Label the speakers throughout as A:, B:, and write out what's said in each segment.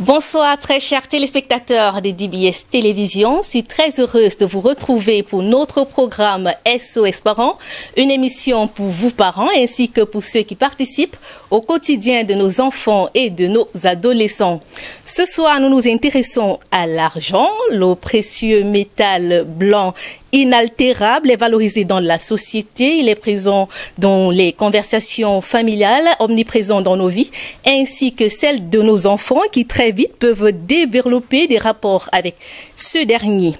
A: Bonsoir très chers téléspectateurs de DBS Télévision. Je suis très heureuse de vous retrouver pour notre programme SOS Parents, une émission pour vous parents ainsi que pour ceux qui participent au quotidien de nos enfants et de nos adolescents. Ce soir, nous nous intéressons à l'argent, le précieux métal blanc inaltérable et valorisé dans la société. Il est présent dans les conversations familiales, omniprésent dans nos vies, ainsi que celles de nos enfants qui très vite peuvent développer des rapports avec ce dernier.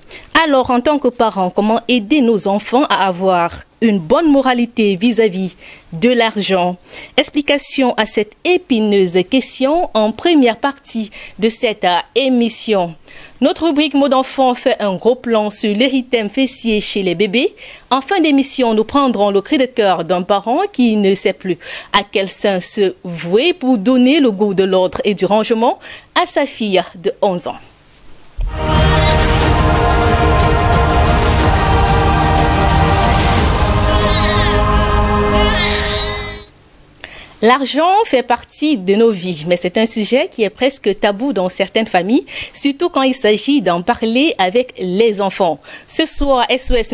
A: Alors, en tant que parents, comment aider nos enfants à avoir une bonne moralité vis-à-vis de l'argent? Explication à cette épineuse question en première partie de cette émission. Notre rubrique Mots d'enfant fait un gros plan sur l'érythème fessier chez les bébés. En fin d'émission, nous prendrons le cri de cœur d'un parent qui ne sait plus à quel sein se vouer pour donner le goût de l'ordre et du rangement à sa fille de 11 ans. L'argent fait partie de nos vies, mais c'est un sujet qui est presque tabou dans certaines familles, surtout quand il s'agit d'en parler avec les enfants. Ce soir, SOS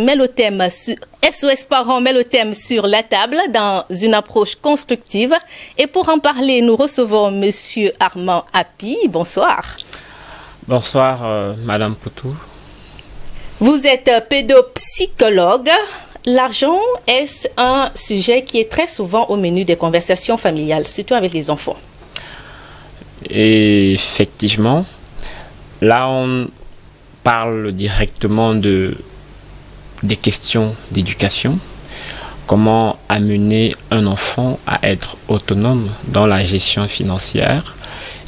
A: Parents met le thème sur la table dans une approche constructive. Et pour en parler, nous recevons Monsieur Armand Happy. Bonsoir.
B: Bonsoir, Madame Poutou.
A: Vous êtes pédopsychologue. L'argent, est un sujet qui est très souvent au menu des conversations familiales, surtout avec les enfants?
B: Et effectivement, là on parle directement des questions d'éducation. Comment amener un enfant à être autonome dans la gestion financière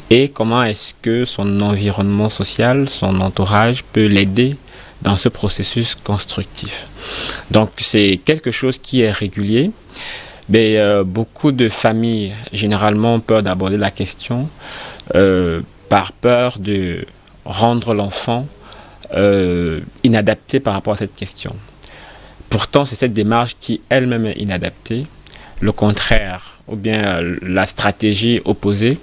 B: et comment est-ce que son environnement social, son entourage peut l'aider dans ce processus constructif. Donc c'est quelque chose qui est régulier, mais beaucoup de familles généralement ont peur d'aborder la question par peur de rendre l'enfant inadapté par rapport à cette question. Pourtant c'est cette démarche qui elle-même est inadaptée. Le contraire, ou bien la stratégie opposée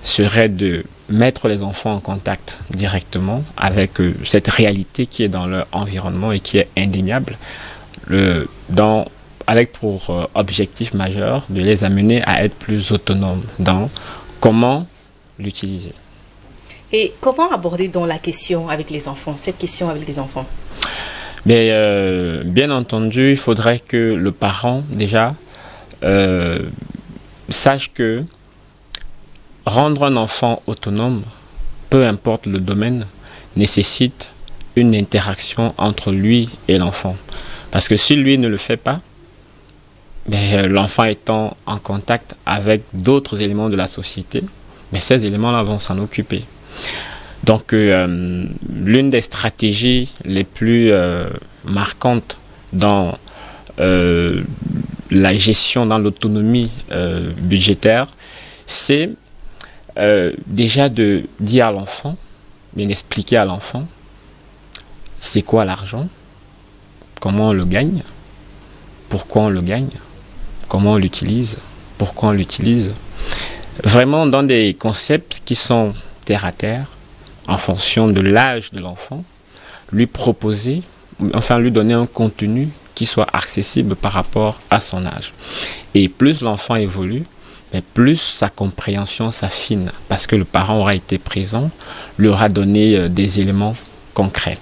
B: serait de mettre les enfants en contact directement avec cette réalité qui est dans leur environnement et qui est indéniable, avec pour objectif majeur de les amener à être plus autonomes dans comment l'utiliser.
A: Et comment aborder donc la question avec les enfants, cette question avec les enfants?
B: Mais, bien entendu, il faudrait que le parent déjà sache que rendre un enfant autonome, peu importe le domaine, nécessite une interaction entre lui et l'enfant. Parce que si lui ne le fait pas, l'enfant étant en contact avec d'autres éléments de la société, ces éléments-là vont s'en occuper. Donc, l'une des stratégies les plus marquantes dans la gestion, dans l'autonomie budgétaire, c'est déjà de dire à l'enfant, d'expliquer à l'enfant c'est quoi l'argent, comment on le gagne, pourquoi on le gagne, comment on l'utilise, pourquoi on l'utilise. Vraiment dans des concepts qui sont terre à terre, en fonction de l'âge de l'enfant, lui proposer, enfin lui donner un contenu qui soit accessible par rapport à son âge. Et plus l'enfant évolue, mais plus sa compréhension s'affine parce que le parent aura été présent, lui aura donné des éléments concrets.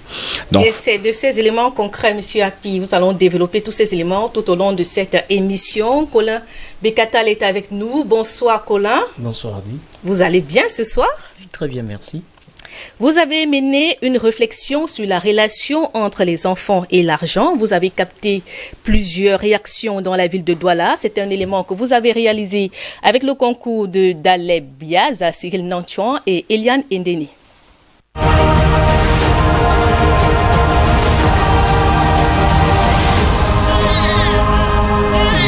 B: Donc,
A: et c'est de ces éléments concrets, Monsieur Happy, nous allons développer tous ces éléments tout au long de cette émission. Colin Bekatal est avec nous. Bonsoir Colin.
C: Bonsoir Adi.
A: Vous allez bien ce soir?
C: Très bien, merci.
A: Vous avez mené une réflexion sur la relation entre les enfants et l'argent. Vous avez capté plusieurs réactions dans la ville de Douala. C'est un élément que vous avez réalisé avec le concours de Daleb Biaz, Cyril Nantuan et Eliane Ndeni.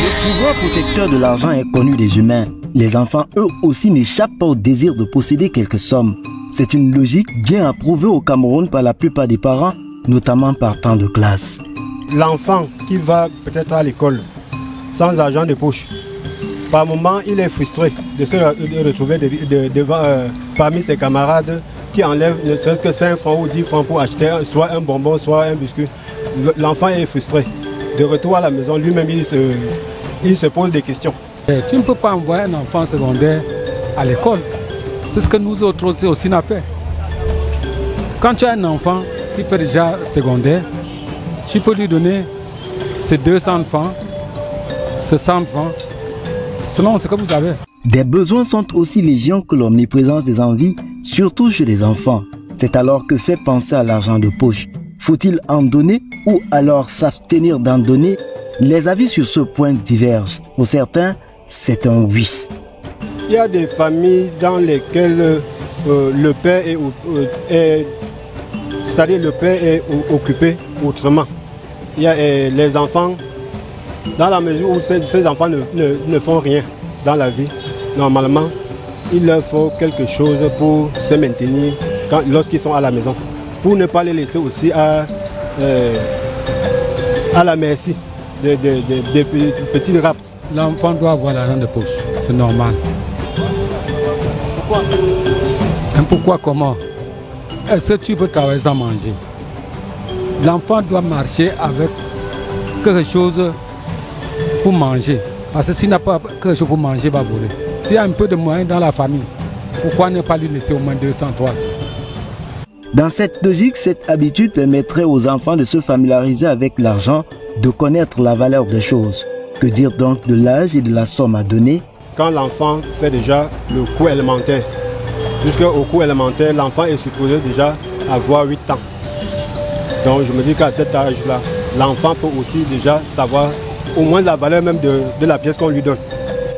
D: Le pouvoir protecteur de l'argent est connu des humains. Les enfants, eux aussi, n'échappent pas au désir de posséder quelques sommes. C'est une logique bien approuvée au Cameroun par la plupart des parents, notamment par temps de classe.
E: L'enfant qui va peut-être à l'école sans argent de poche,
C: par moment, il est frustré de se retrouver parmi ses camarades qui enlèvent ne serait-ce que 5 francs ou 10 francs pour acheter soit un bonbon, soit un biscuit. L'enfant est frustré. De retour à la maison, lui-même, il se pose des questions.
E: Tu ne peux pas envoyer un enfant secondaire à l'école. C'est ce que nous autres aussi on a fait. Quand tu as un enfant qui fait déjà secondaire, tu peux lui donner ces 200 francs, ces 100 francs, selon ce que vous avez.
D: Des besoins sont aussi légion que l'omniprésence des envies, surtout chez les enfants. C'est alors que fait penser à l'argent de poche. Faut-il en donner ou alors s'abstenir d'en donner? Les avis sur ce point divergent. Pour certains, c'est un oui.
C: Il y a des familles dans lesquelles le père c'est-à-dire le père est occupé autrement. Il y a les enfants, dans la mesure où ces enfants ne font rien dans la vie, normalement, il leur faut quelque chose pour se maintenir lorsqu'ils sont à la maison, pour ne pas les laisser aussi à la merci des petits raptes.
E: L'enfant doit avoir l'argent de poche, c'est normal.
C: Pourquoi?
E: Pourquoi, comment? Est-ce que tu peux travailler sans manger? L'enfant doit marcher avec quelque chose pour manger. Parce que s'il n'a pas quelque chose pour manger, il va voler. S'il y a un peu de moyens dans la famille, pourquoi ne pas lui laisser au moins 200, 300?
D: Dans cette logique, cette habitude permettrait aux enfants de se familiariser avec l'argent, de connaître la valeur des choses. Que dire donc de l'âge et de la somme à donner?
C: Quand l'enfant fait déjà le cours élémentaire, jusqu'au cours élémentaire, l'enfant est supposé déjà avoir 8 ans. Donc je me dis qu'à cet âge-là, l'enfant peut aussi déjà savoir au moins la valeur même de la pièce qu'on lui donne.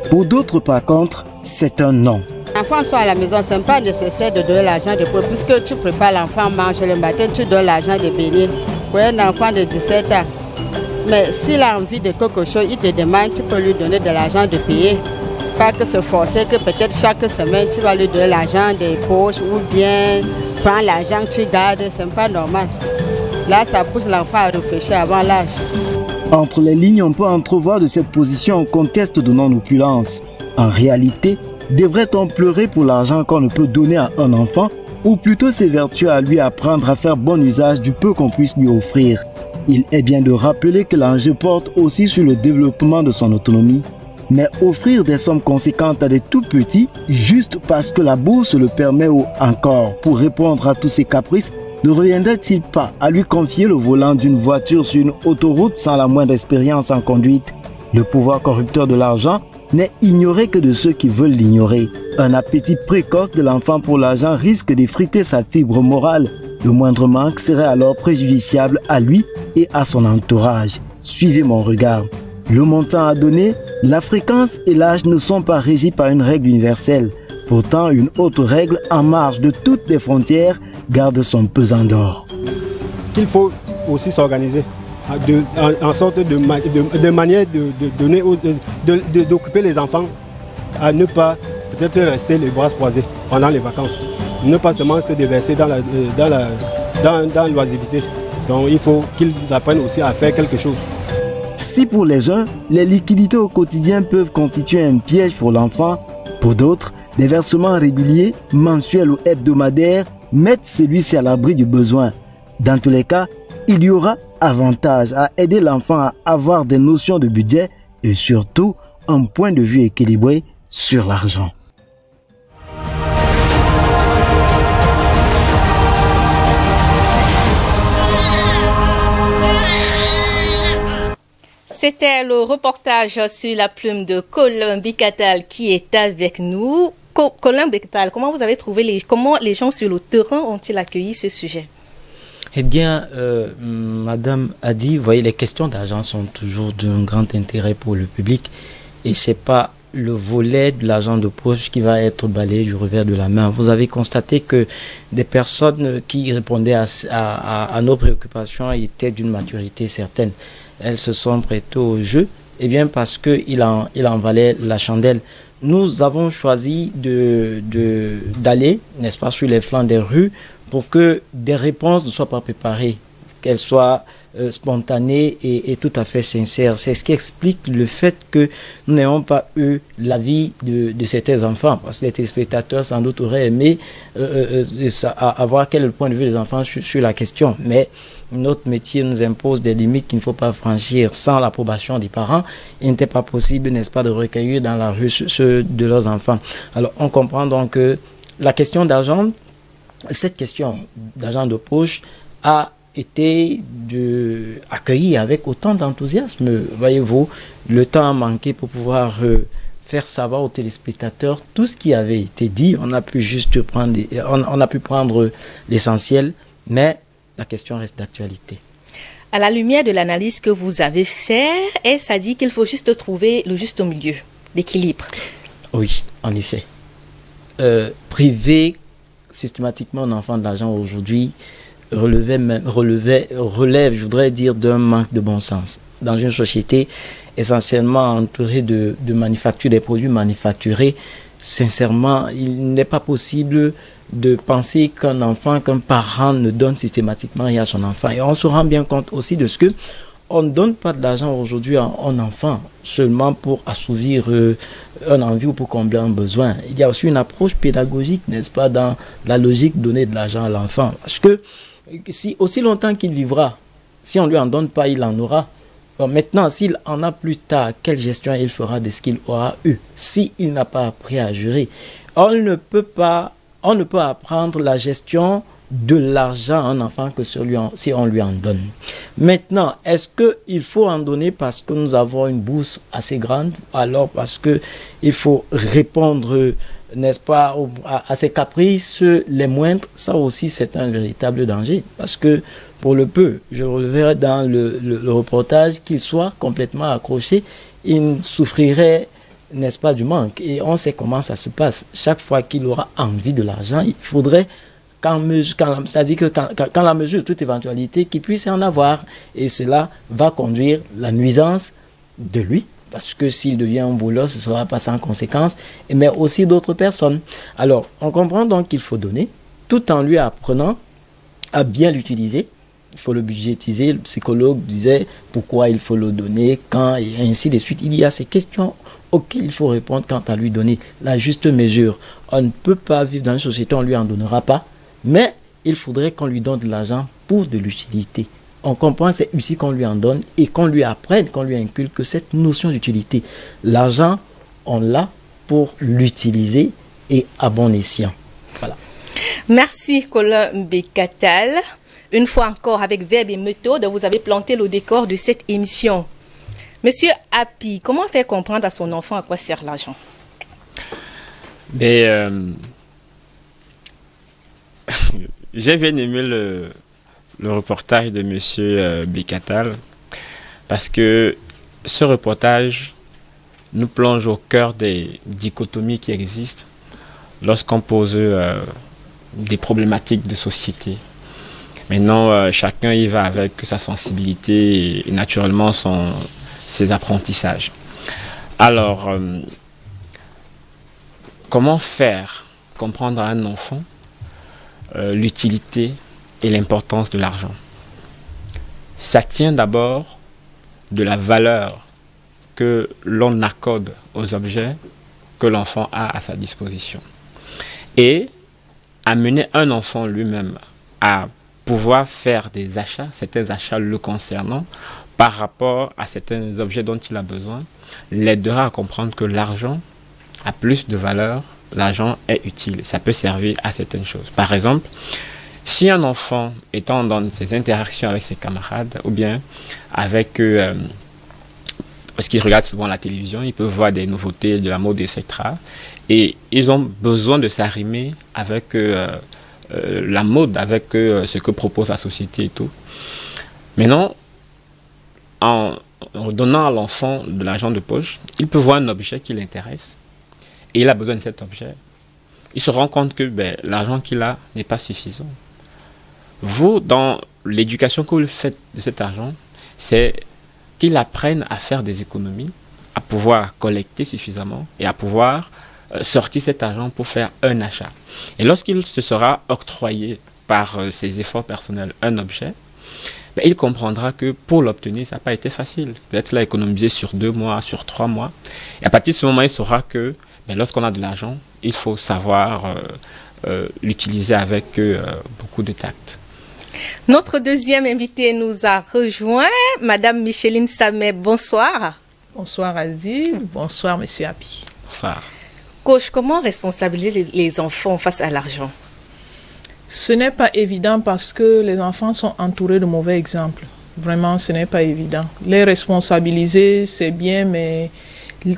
D: Pour d'autres, par contre, c'est un non.
F: L'enfant soit à la maison, ce n'est pas nécessaire de donner l'argent de poche. Puisque tu prépares l'enfant manger le matin, tu donnes l'argent de bénir. Pour un enfant de 17 ans. Mais s'il a envie de quelque chose, il te demande, tu peux lui donner de l'argent de payer. Pas que se forcer que peut-être chaque semaine tu vas lui donner l'argent des poches ou bien prendre l'argent que tu gardes, ce n'est pas normal. Là, ça pousse l'enfant à réfléchir avant l'âge.
D: Entre les lignes, on peut entrevoir de cette position un contexte de non-opulence. En réalité, devrait-on pleurer pour l'argent qu'on ne peut donner à un enfant ou plutôt s'évertuer à lui apprendre à faire bon usage du peu qu'on puisse lui offrir? Il est bien de rappeler que l'enjeu porte aussi sur le développement de son autonomie. Mais offrir des sommes conséquentes à des tout-petits, juste parce que la bourse le permet ou encore pour répondre à tous ses caprices, ne reviendrait-il pas à lui confier le volant d'une voiture sur une autoroute sans la moindre expérience en conduite? Le pouvoir corrupteur de l'argent n'est ignoré que de ceux qui veulent l'ignorer. Un appétit précoce de l'enfant pour l'argent risque d'effriter sa fibre morale. Le moindre manque serait alors préjudiciable à lui et à son entourage. Suivez mon regard. Le montant à donner, la fréquence et l'âge ne sont pas régis par une règle universelle. Pourtant, une autre règle en marge de toutes les frontières garde son pesant d'or.
C: Il faut aussi s'organiser en sorte de manière d'occuper les enfants à ne pas peut-être rester les bras croisés pendant les vacances. Ne pas seulement se déverser dans l'oisivité. Donc il faut qu'ils apprennent aussi à faire quelque chose.
D: Si pour les uns, les liquidités au quotidien peuvent constituer un piège pour l'enfant, pour d'autres, des versements réguliers, mensuels ou hebdomadaires, mettent celui-ci à l'abri du besoin. Dans tous les cas, il y aura avantage à aider l'enfant à avoir des notions de budget et surtout un point de vue équilibré sur l'argent.
A: C'était le reportage sur la plume de Colin Bikatal qui est avec nous. Colin Bikatal, comment vous avez trouvé comment les gens sur le terrain ont-ils accueilli ce sujet?
G: Eh bien, Madame a dit, vous voyez, les questions d'argent sont toujours d'un grand intérêt pour le public et c'est pas le volet de l'argent de poche qui va être balayé du revers de la main. Vous avez constaté que des personnes qui répondaient à nos préoccupations étaient d'une maturité certaine. Elles se sont prêtées au jeu, eh bien parce qu'il en valait la chandelle. Nous avons choisi d'aller, n'est-ce pas, sur les flancs des rues pour que des réponses ne soient pas préparées. qu'elle soit spontanée et tout à fait sincère. C'est ce qui explique le fait que nous n'ayons pas eu l'avis de certains enfants, parce que les téléspectateurs sans doute auraient aimé avoir quel est le point de vue des enfants sur la question, mais notre métier nous impose des limites qu'il ne faut pas franchir sans l'approbation des parents. Il n'était pas possible, n'est-ce pas, de recueillir dans la rue ceux de leurs enfants. Alors on comprend donc que la question d'argent, cette question d'argent de poche a été accueillie avec autant d'enthousiasme. Voyez-vous, le temps a manqué pour pouvoir faire savoir aux téléspectateurs tout ce qui avait été dit. On a pu juste prendre, on a pu prendre l'essentiel, mais la question reste d'actualité.
A: À la lumière de l'analyse que vous avez faite, ça dit qu'il faut juste trouver le juste milieu, l'équilibre. Oui,
G: en effet. Priver systématiquement un enfant de l'argent aujourd'hui relève, je voudrais dire, d'un manque de bon sens. Dans une société essentiellement entourée de manufactures, des produits manufacturés, sincèrement, il n'est pas possible de penser qu'un enfant, qu'un parent ne donne systématiquement rien à son enfant. Et on se rend bien compte aussi de ce que on ne donne pas de l'argent aujourd'hui à un enfant seulement pour assouvir un envie ou pour combler un besoin. Il y a aussi une approche pédagogique, n'est-ce pas, dans la logique de donner de l'argent à l'enfant. Parce que si aussi longtemps qu'il vivra, si on ne lui en donne pas, il en aura. Bon, maintenant, s'il en a plus tard, quelle gestion il fera de ce qu'il aura eu? S'il n'a pas appris à gérer, on ne peut apprendre la gestion de l'argent à un enfant que si on lui en donne. Maintenant, est-ce qu'il faut en donner parce que nous avons une bourse assez grande, alors parce qu'il faut répondre, n'est-ce pas, à ses caprices les moindres? Ça aussi, c'est un véritable danger, parce que pour le peu, je le releverai dans le reportage, qu'il soit complètement accroché, il souffrirait, n'est-ce pas, du manque. Et on sait comment ça se passe. Chaque fois qu'il aura envie de l'argent, il faudrait c'est-à-dire que quand la mesure de toute éventualité, qu'il puisse en avoir. Et cela va conduire la nuisance de lui, parce que s'il devient un boulot, ce ne sera pas sans conséquence, mais aussi d'autres personnes. Alors, on comprend donc qu'il faut donner, tout en lui apprenant à bien l'utiliser. Il faut le budgétiser. Le psychologue disait pourquoi il faut le donner, quand, et ainsi de suite. Il y a ces questions auxquelles il faut répondre quant à lui donner la juste mesure. On ne peut pas vivre dans une société, on ne lui en donnera pas. Mais il faudrait qu'on lui donne de l'argent pour de l'utilité. On comprend, c'est ici qu'on lui en donne et qu'on lui apprenne, qu'on lui inculque cette notion d'utilité. L'argent, on l'a pour l'utiliser et à bon escient. Voilà.
A: Merci Colin Bekatal. Une fois encore, avec verbe et méthode, vous avez planté le décor de cette émission. Monsieur Happy, comment faire comprendre à son enfant à quoi sert l'argent?
B: J'ai bien aimé le reportage de M. Bekatal, parce que ce reportage nous plonge au cœur des dichotomies qui existent lorsqu'on pose des problématiques de société. Maintenant, chacun y va avec sa sensibilité et naturellement ses apprentissages. Alors, comment faire comprendre à un enfant l'utilité et l'importance de l'argent? Ça tient d'abord de la valeur que l'on accorde aux objets que l'enfant a à sa disposition. Et amener un enfant lui-même à pouvoir faire des achats, certains achats le concernant, par rapport à certains objets dont il a besoin, l'aidera à comprendre que l'argent a plus de valeur. L'argent est utile, ça peut servir à certaines choses. Par exemple, si un enfant étant dans ses interactions avec ses camarades, ou bien avec parce qu'ils regardent souvent la télévision, ils peuvent voir des nouveautés de la mode, etc. Et ils ont besoin de s'arrimer avec la mode, avec ce que propose la société et tout. Maintenant, en donnant à l'enfant de l'argent de poche, il peut voir un objet qui l'intéresse. Et il a besoin de cet objet. Il se rend compte que l'argent qu'il a n'est pas suffisant. Vous, dans l'éducation que vous faites de cet argent, c'est qu'il apprenne à faire des économies, à pouvoir collecter suffisamment et à pouvoir sortir cet argent pour faire un achat. Et lorsqu'il se sera octroyé par ses efforts personnels un objet, ben, il comprendra que pour l'obtenir, ça n'a pas été facile. Peut-être l'a économisé sur 2 mois, sur 3 mois. Et à partir de ce moment, il saura que ben, lorsqu'on a de l'argent, il faut savoir l'utiliser avec beaucoup de tact.
A: Notre deuxième invité nous a rejoint, Madame Micheline Samet. Bonsoir.
H: Bonsoir Aziz, bonsoir Monsieur Api.
B: Bonsoir.
A: Coach, comment responsabiliser les enfants face à l'argent?
H: Ce n'est pas évident parce que les enfants sont entourés de mauvais exemples. Vraiment, ce n'est pas évident. Les responsabiliser, c'est bien, mais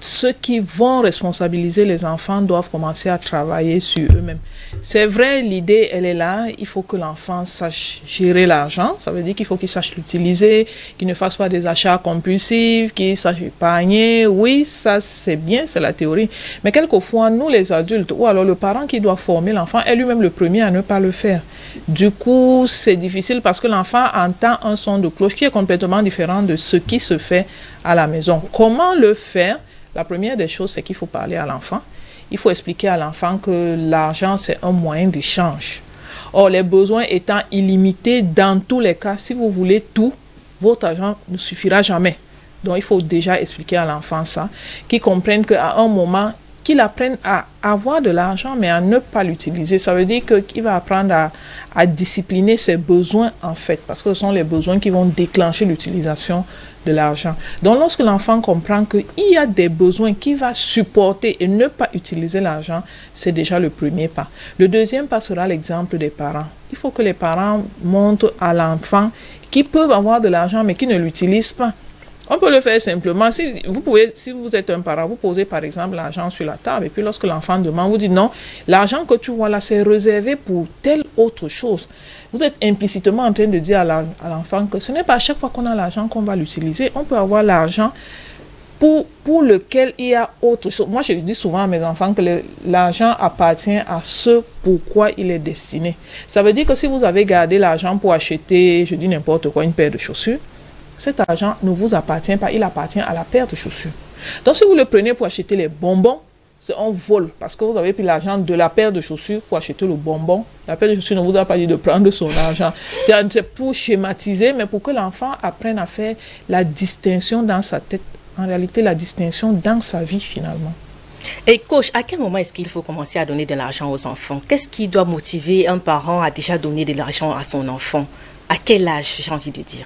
H: ceux qui vont responsabiliser les enfants doivent commencer à travailler sur eux-mêmes. C'est vrai, l'idée, elle est là. Il faut que l'enfant sache gérer l'argent. Ça veut dire qu'il faut qu'il sache l'utiliser, qu'il ne fasse pas des achats compulsifs, qu'il sache épargner. Oui, ça, c'est bien, c'est la théorie. Mais quelquefois, nous, les adultes, ou alors le parent qui doit former l'enfant est lui-même le premier à ne pas le faire. Du coup, c'est difficile parce que l'enfant entend un son de cloche qui est complètement différent de ce qui se fait à la maison. Comment le faire? La première des choses, c'est qu'il faut parler à l'enfant. Il faut expliquer à l'enfant que l'argent, c'est un moyen d'échange. Or, les besoins étant illimités, dans tous les cas, si vous voulez tout, votre argent ne suffira jamais. Donc, il faut déjà expliquer à l'enfant ça, qu'il comprenne qu'à un moment, qu'il apprenne à avoir de l'argent, mais à ne pas l'utiliser. Ça veut dire qu'il va apprendre à discipliner ses besoins, en fait, parce que ce sont les besoins qui vont déclencher l'utilisation de l'argent. Donc, lorsque l'enfant comprend qu'il y a des besoins qu'il va supporter et ne pas utiliser l'argent, c'est déjà le premier pas. Le deuxième pas sera l'exemple des parents. Il faut que les parents montrent à l'enfant qu'ils peuvent avoir de l'argent, mais qu'ils ne l'utilisent pas. On peut le faire simplement. Si vous êtes un parent, vous posez par exemple l'argent sur la table et puis lorsque l'enfant demande, vous dites non, l'argent que tu vois là, c'est réservé pour telle autre chose. Vous êtes implicitement en train de dire à l'enfant que ce n'est pas à chaque fois qu'on a l'argent qu'on va l'utiliser. On peut avoir l'argent pour lequel il y a autre chose. Moi, je dis souvent à mes enfants que l'argent appartient à ce pourquoi il est destiné. Ça veut dire que si vous avez gardé l'argent pour acheter, je dis n'importe quoi, une paire de chaussures, cet argent ne vous appartient pas, il appartient à la paire de chaussures. Donc, si vous le prenez pour acheter les bonbons, c'est un vol, parce que vous avez pris l'argent de la paire de chaussures pour acheter le bonbon. La paire de chaussures ne vous a pas dit de prendre son argent. C'est pour schématiser, mais pour que l'enfant apprenne à faire la distinction dans sa tête. En réalité, la distinction dans sa vie, finalement.
A: Et coach, à quel moment est-ce qu'il faut commencer à donner de l'argent aux enfants? Qu'est-ce qui doit motiver un parent à déjà donner de l'argent à son enfant? À quel âge, j'ai envie de dire?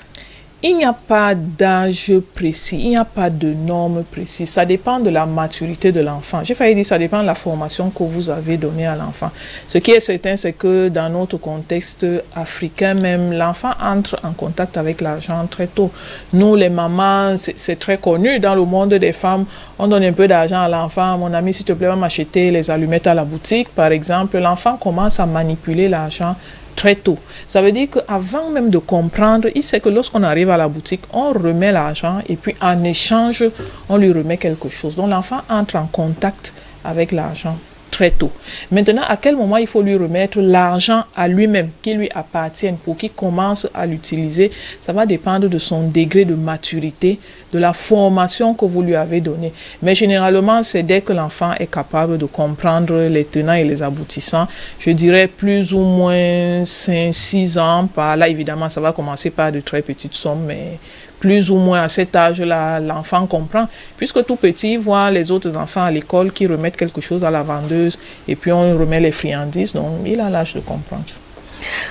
H: Il n'y a pas d'âge précis, il n'y a pas de normes précises. Ça dépend de la maturité de l'enfant. J'ai failli dire ça dépend de la formation que vous avez donnée à l'enfant. Ce qui est certain, c'est que dans notre contexte africain même, l'enfant entre en contact avec l'argent très tôt. Nous, les mamans, c'est très connu dans le monde des femmes. On donne un peu d'argent à l'enfant. Mon ami, s'il te plaît, va m'acheter les allumettes à la boutique, par exemple. L'enfant commence à manipuler l'argent très tôt. Ça veut dire qu'avant même de comprendre, il sait que lorsqu'on arrive à la boutique, on remet l'argent et puis en échange, on lui remet quelque chose. Donc l'enfant entre en contact avec l'argent très tôt. Maintenant, à quel moment il faut lui remettre l'argent à lui-même, qui lui appartienne, pour qu'il commence à l'utiliser? Ça va dépendre de son degré de maturité, de la formation que vous lui avez donnée. Mais généralement, c'est dès que l'enfant est capable de comprendre les tenants et les aboutissants. Je dirais plus ou moins 5-6 ans. Par là, évidemment, ça va commencer par de très petites sommes, mais plus ou moins à cet âge-là, l'enfant comprend. Puisque tout petit, voit les autres enfants à l'école qui remettent quelque chose à la vendeuse et puis on remet les friandises. Donc, il a l'âge de comprendre.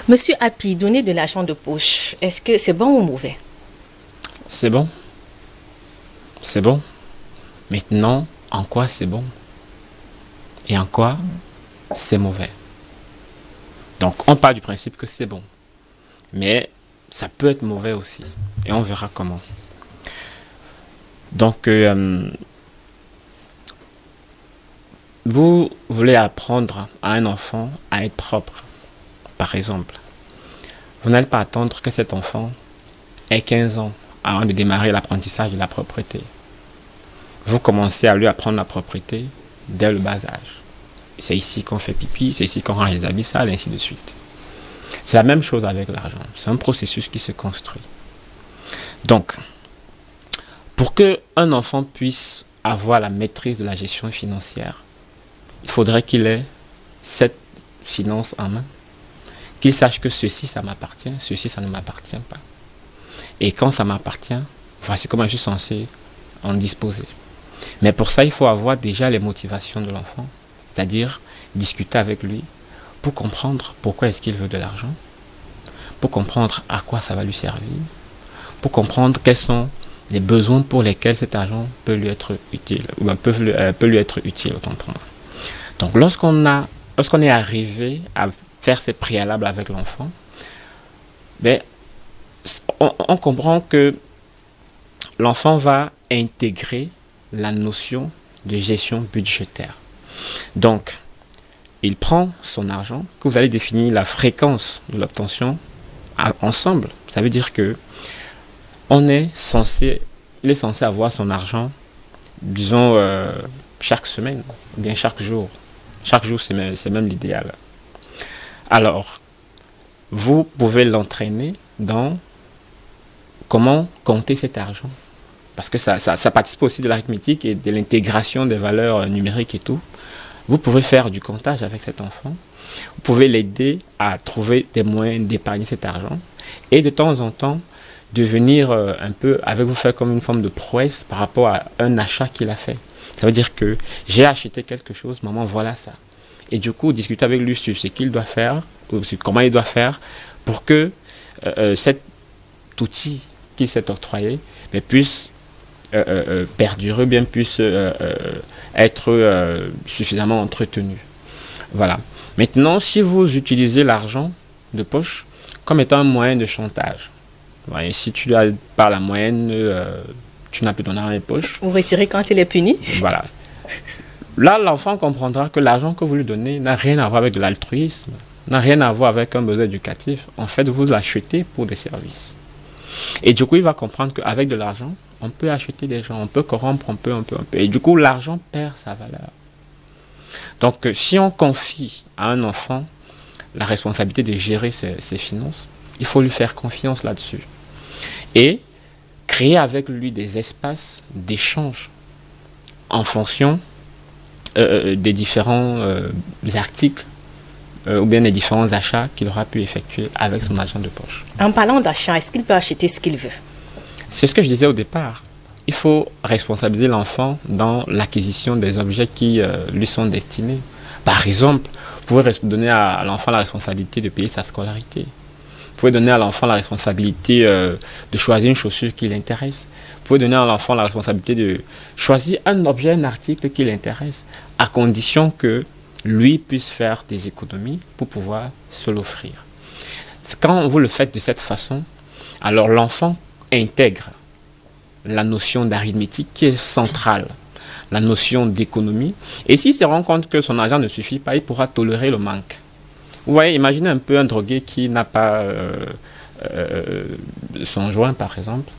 A: Monsieur Api, donner de l'argent de poche, est-ce que c'est bon ou mauvais?
B: C'est bon. C'est bon. Maintenant, en quoi c'est bon? Et en quoi c'est mauvais? Donc, on part du principe que c'est bon. Mais ça peut être mauvais aussi. Et on verra comment. Donc, vous voulez apprendre à un enfant à être propre, par exemple. Vous n'allez pas attendre que cet enfant ait 15 ans avant de démarrer l'apprentissage de la propreté. Vous commencez à lui apprendre la propreté dès le bas âge. C'est ici qu'on fait pipi, c'est ici qu'on range les habits sales, et ainsi de suite. C'est la même chose avec l'argent. C'est un processus qui se construit. Donc, pour qu'un enfant puisse avoir la maîtrise de la gestion financière, il faudrait qu'il ait cette finance en main, qu'il sache que ceci, ça m'appartient, ceci, ça ne m'appartient pas. Et quand ça m'appartient, voici comment je suis censé en disposer. Mais pour ça, il faut avoir déjà les motivations de l'enfant, c'est-à-dire discuter avec lui pour comprendre pourquoi est-ce qu'il veut de l'argent, pour comprendre à quoi ça va lui servir, pour comprendre quels sont les besoins pour lesquels cet argent peut lui être utile, ou peut lui être utile, autant pour moi. Donc lorsqu'on est arrivé à faire ces préalables avec l'enfant, ben, on comprend que l'enfant va intégrer la notion de gestion budgétaire. Donc, il prend son argent, que vous allez définir la fréquence de l'obtention ensemble. Ça veut dire que il est censé avoir son argent, disons, chaque semaine, ou bien chaque jour. Chaque jour, c'est même l'idéal. Alors, vous pouvez l'entraîner dans comment compter cet argent. Parce que ça participe aussi de l'arithmétique et de l'intégration des valeurs numériques et tout. Vous pouvez faire du comptage avec cet enfant. Vous pouvez l'aider à trouver des moyens d'épargner cet argent. Et de temps en temps, de venir un peu avec vous faire comme une forme de prouesse par rapport à un achat qu'il a fait. Ça veut dire que j'ai acheté quelque chose, maman, voilà ça. Et du coup, discuter avec lui sur ce qu'il doit faire, ou sur comment il doit faire, pour que cet outil qu'il s'est octroyé puisse perdurer, bien puisse être suffisamment entretenu. Voilà. Maintenant, si vous utilisez l'argent de poche comme étant un moyen de chantage, et si tu as par la moyenne, tu n'as plus ton argent de poche.
A: Ou retirer quand il est puni.
B: Voilà. Là, l'enfant comprendra que l'argent que vous lui donnez n'a rien à voir avec de l'altruisme, n'a rien à voir avec un besoin éducatif. En fait, vous l'achetez pour des services. Et du coup, il va comprendre qu'avec de l'argent, on peut acheter des gens, on peut corrompre, on peut. Et du coup, l'argent perd sa valeur. Donc, si on confie à un enfant la responsabilité de gérer ses finances, il faut lui faire confiance là-dessus. Et créer avec lui des espaces d'échange en fonction des différents articles ou bien des différents achats qu'il aura pu effectuer avec son argent de poche.
A: En parlant d'achat, est-ce qu'il peut acheter ce qu'il veut?
B: C'est ce que je disais au départ. Il faut responsabiliser l'enfant dans l'acquisition des objets qui lui sont destinés. Par exemple, vous pouvez donner à l'enfant la responsabilité de payer sa scolarité. Vous pouvez donner à l'enfant la responsabilité de choisir une chaussure qui l'intéresse. Vous pouvez donner à l'enfant la responsabilité de choisir un objet, un article qui l'intéresse, à condition que lui puisse faire des économies pour pouvoir se l'offrir. Quand vous le faites de cette façon, alors l'enfant intègre la notion d'arithmétique qui est centrale, la notion d'économie. Et s'il se rend compte que son argent ne suffit pas, il pourra tolérer le manque. Vous voyez, imaginez un peu un drogué qui n'a pas son joint, par exemple.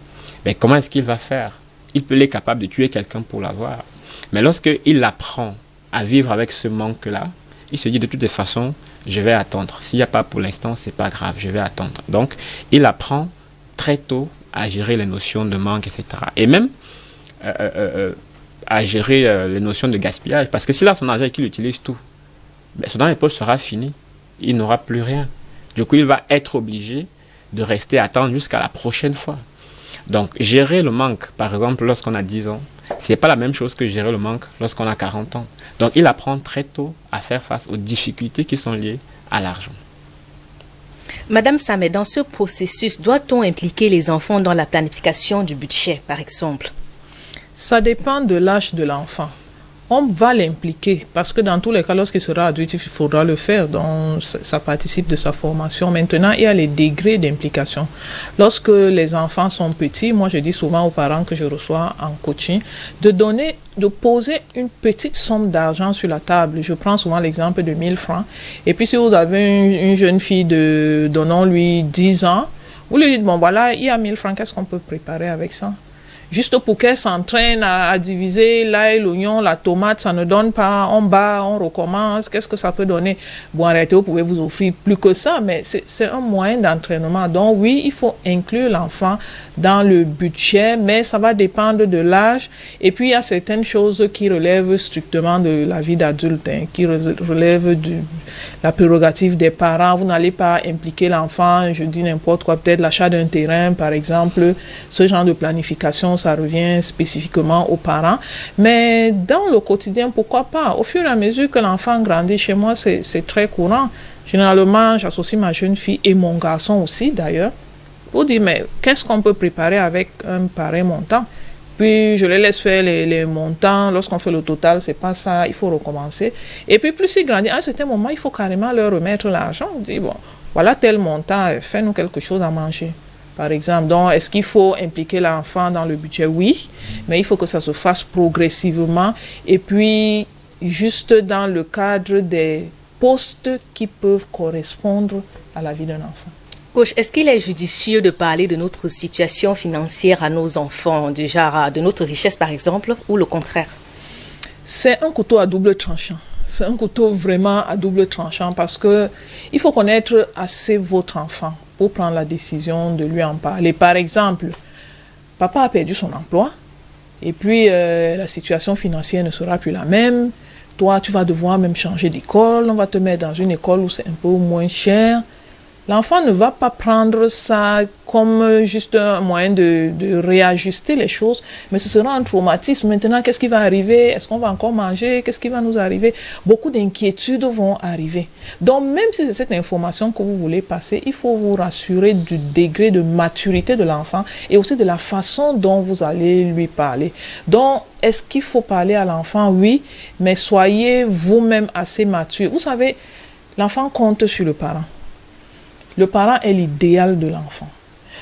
B: Mais comment est-ce qu'il va faire? Il est capable de tuer quelqu'un pour l'avoir. Mais lorsqu'il apprend à vivre avec ce manque-là, il se dit de toutes les façons, je vais attendre. S'il n'y a pas pour l'instant, c'est pas grave, je vais attendre. Donc, il apprend très tôt à gérer les notions de manque, etc. Et même à gérer les notions de gaspillage. Parce que s'il a son argent et qu'il utilise tout, son argent de poche sera fini. Il n'aura plus rien. Du coup, il va être obligé de rester à attendre jusqu'à la prochaine fois. Donc, gérer le manque, par exemple, lorsqu'on a 10 ans, ce n'est pas la même chose que gérer le manque lorsqu'on a 40 ans. Donc, il apprend très tôt à faire face aux difficultés qui sont liées à l'argent.
A: Madame Samet, dans ce processus, doit-on impliquer les enfants dans la planification du budget, par exemple?
H: Ça dépend de l'âge de l'enfant. On va l'impliquer parce que dans tous les cas, lorsqu'il sera adulte, il faudra le faire. Donc, ça participe de sa formation. Maintenant, il y a les degrés d'implication. Lorsque les enfants sont petits, moi, je dis souvent aux parents que je reçois en coaching, de poser une petite somme d'argent sur la table. Je prends souvent l'exemple de 1000 francs. Et puis, si vous avez une jeune fille de, donnons-lui 10 ans, vous lui dites, bon, voilà, il y a 1000 francs, qu'est-ce qu'on peut préparer avec ça? Juste pour qu'elle s'entraîne à diviser l'ail, l'oignon, la tomate, ça ne donne pas, on bat, on recommence, qu'est-ce que ça peut donner? Bon, en réalité, vous pouvez vous offrir plus que ça, mais c'est un moyen d'entraînement. Donc oui, il faut inclure l'enfant dans le budget, mais ça va dépendre de l'âge. Et puis, il y a certaines choses qui relèvent strictement de la vie d'adulte, hein, qui relèvent la prérogative des parents. Vous n'allez pas impliquer l'enfant, je dis n'importe quoi, peut-être l'achat d'un terrain, par exemple. Ce genre de planification, ça revient spécifiquement aux parents. Mais dans le quotidien, pourquoi pas? Au fur et à mesure que l'enfant grandit, chez moi, c'est très courant. Généralement, j'associe ma jeune fille et mon garçon aussi, d'ailleurs, pour dire, mais qu'est-ce qu'on peut préparer avec un pareil montant? Puis je les laisse faire les montants. Lorsqu'on fait le total, c'est pas ça, il faut recommencer. Et puis plus ils grandissent, à un certain moment, il faut carrément leur remettre l'argent. On dit, bon, voilà tel montant, fais-nous quelque chose à manger. Par exemple, donc est-ce qu'il faut impliquer l'enfant dans le budget? Oui, mais il faut que ça se fasse progressivement. Et puis, juste dans le cadre des postes qui peuvent correspondre à la vie d'un enfant.
A: Coach, est-ce qu'il est judicieux de parler de notre situation financière à nos enfants, du genre de notre richesse par exemple, ou le contraire?
H: C'est un couteau à double tranchant. C'est un couteau vraiment à double tranchant parce que il faut connaître assez votre enfant pour prendre la décision de lui en parler. Par exemple, papa a perdu son emploi et puis la situation financière ne sera plus la même. Toi, tu vas devoir même changer d'école. On va te mettre dans une école où c'est un peu moins cher. L'enfant ne va pas prendre ça comme juste un moyen de réajuster les choses, mais ce sera un traumatisme. Maintenant, qu'est-ce qui va arriver? Est-ce qu'on va encore manger? Qu'est-ce qui va nous arriver? Beaucoup d'inquiétudes vont arriver. Donc, même si c'est cette information que vous voulez passer, il faut vous rassurer du degré de maturité de l'enfant et aussi de la façon dont vous allez lui parler. Donc, est-ce qu'il faut parler à l'enfant? Oui, mais soyez vous-même assez mature. Vous savez, l'enfant compte sur le parent. Le parent est l'idéal de l'enfant.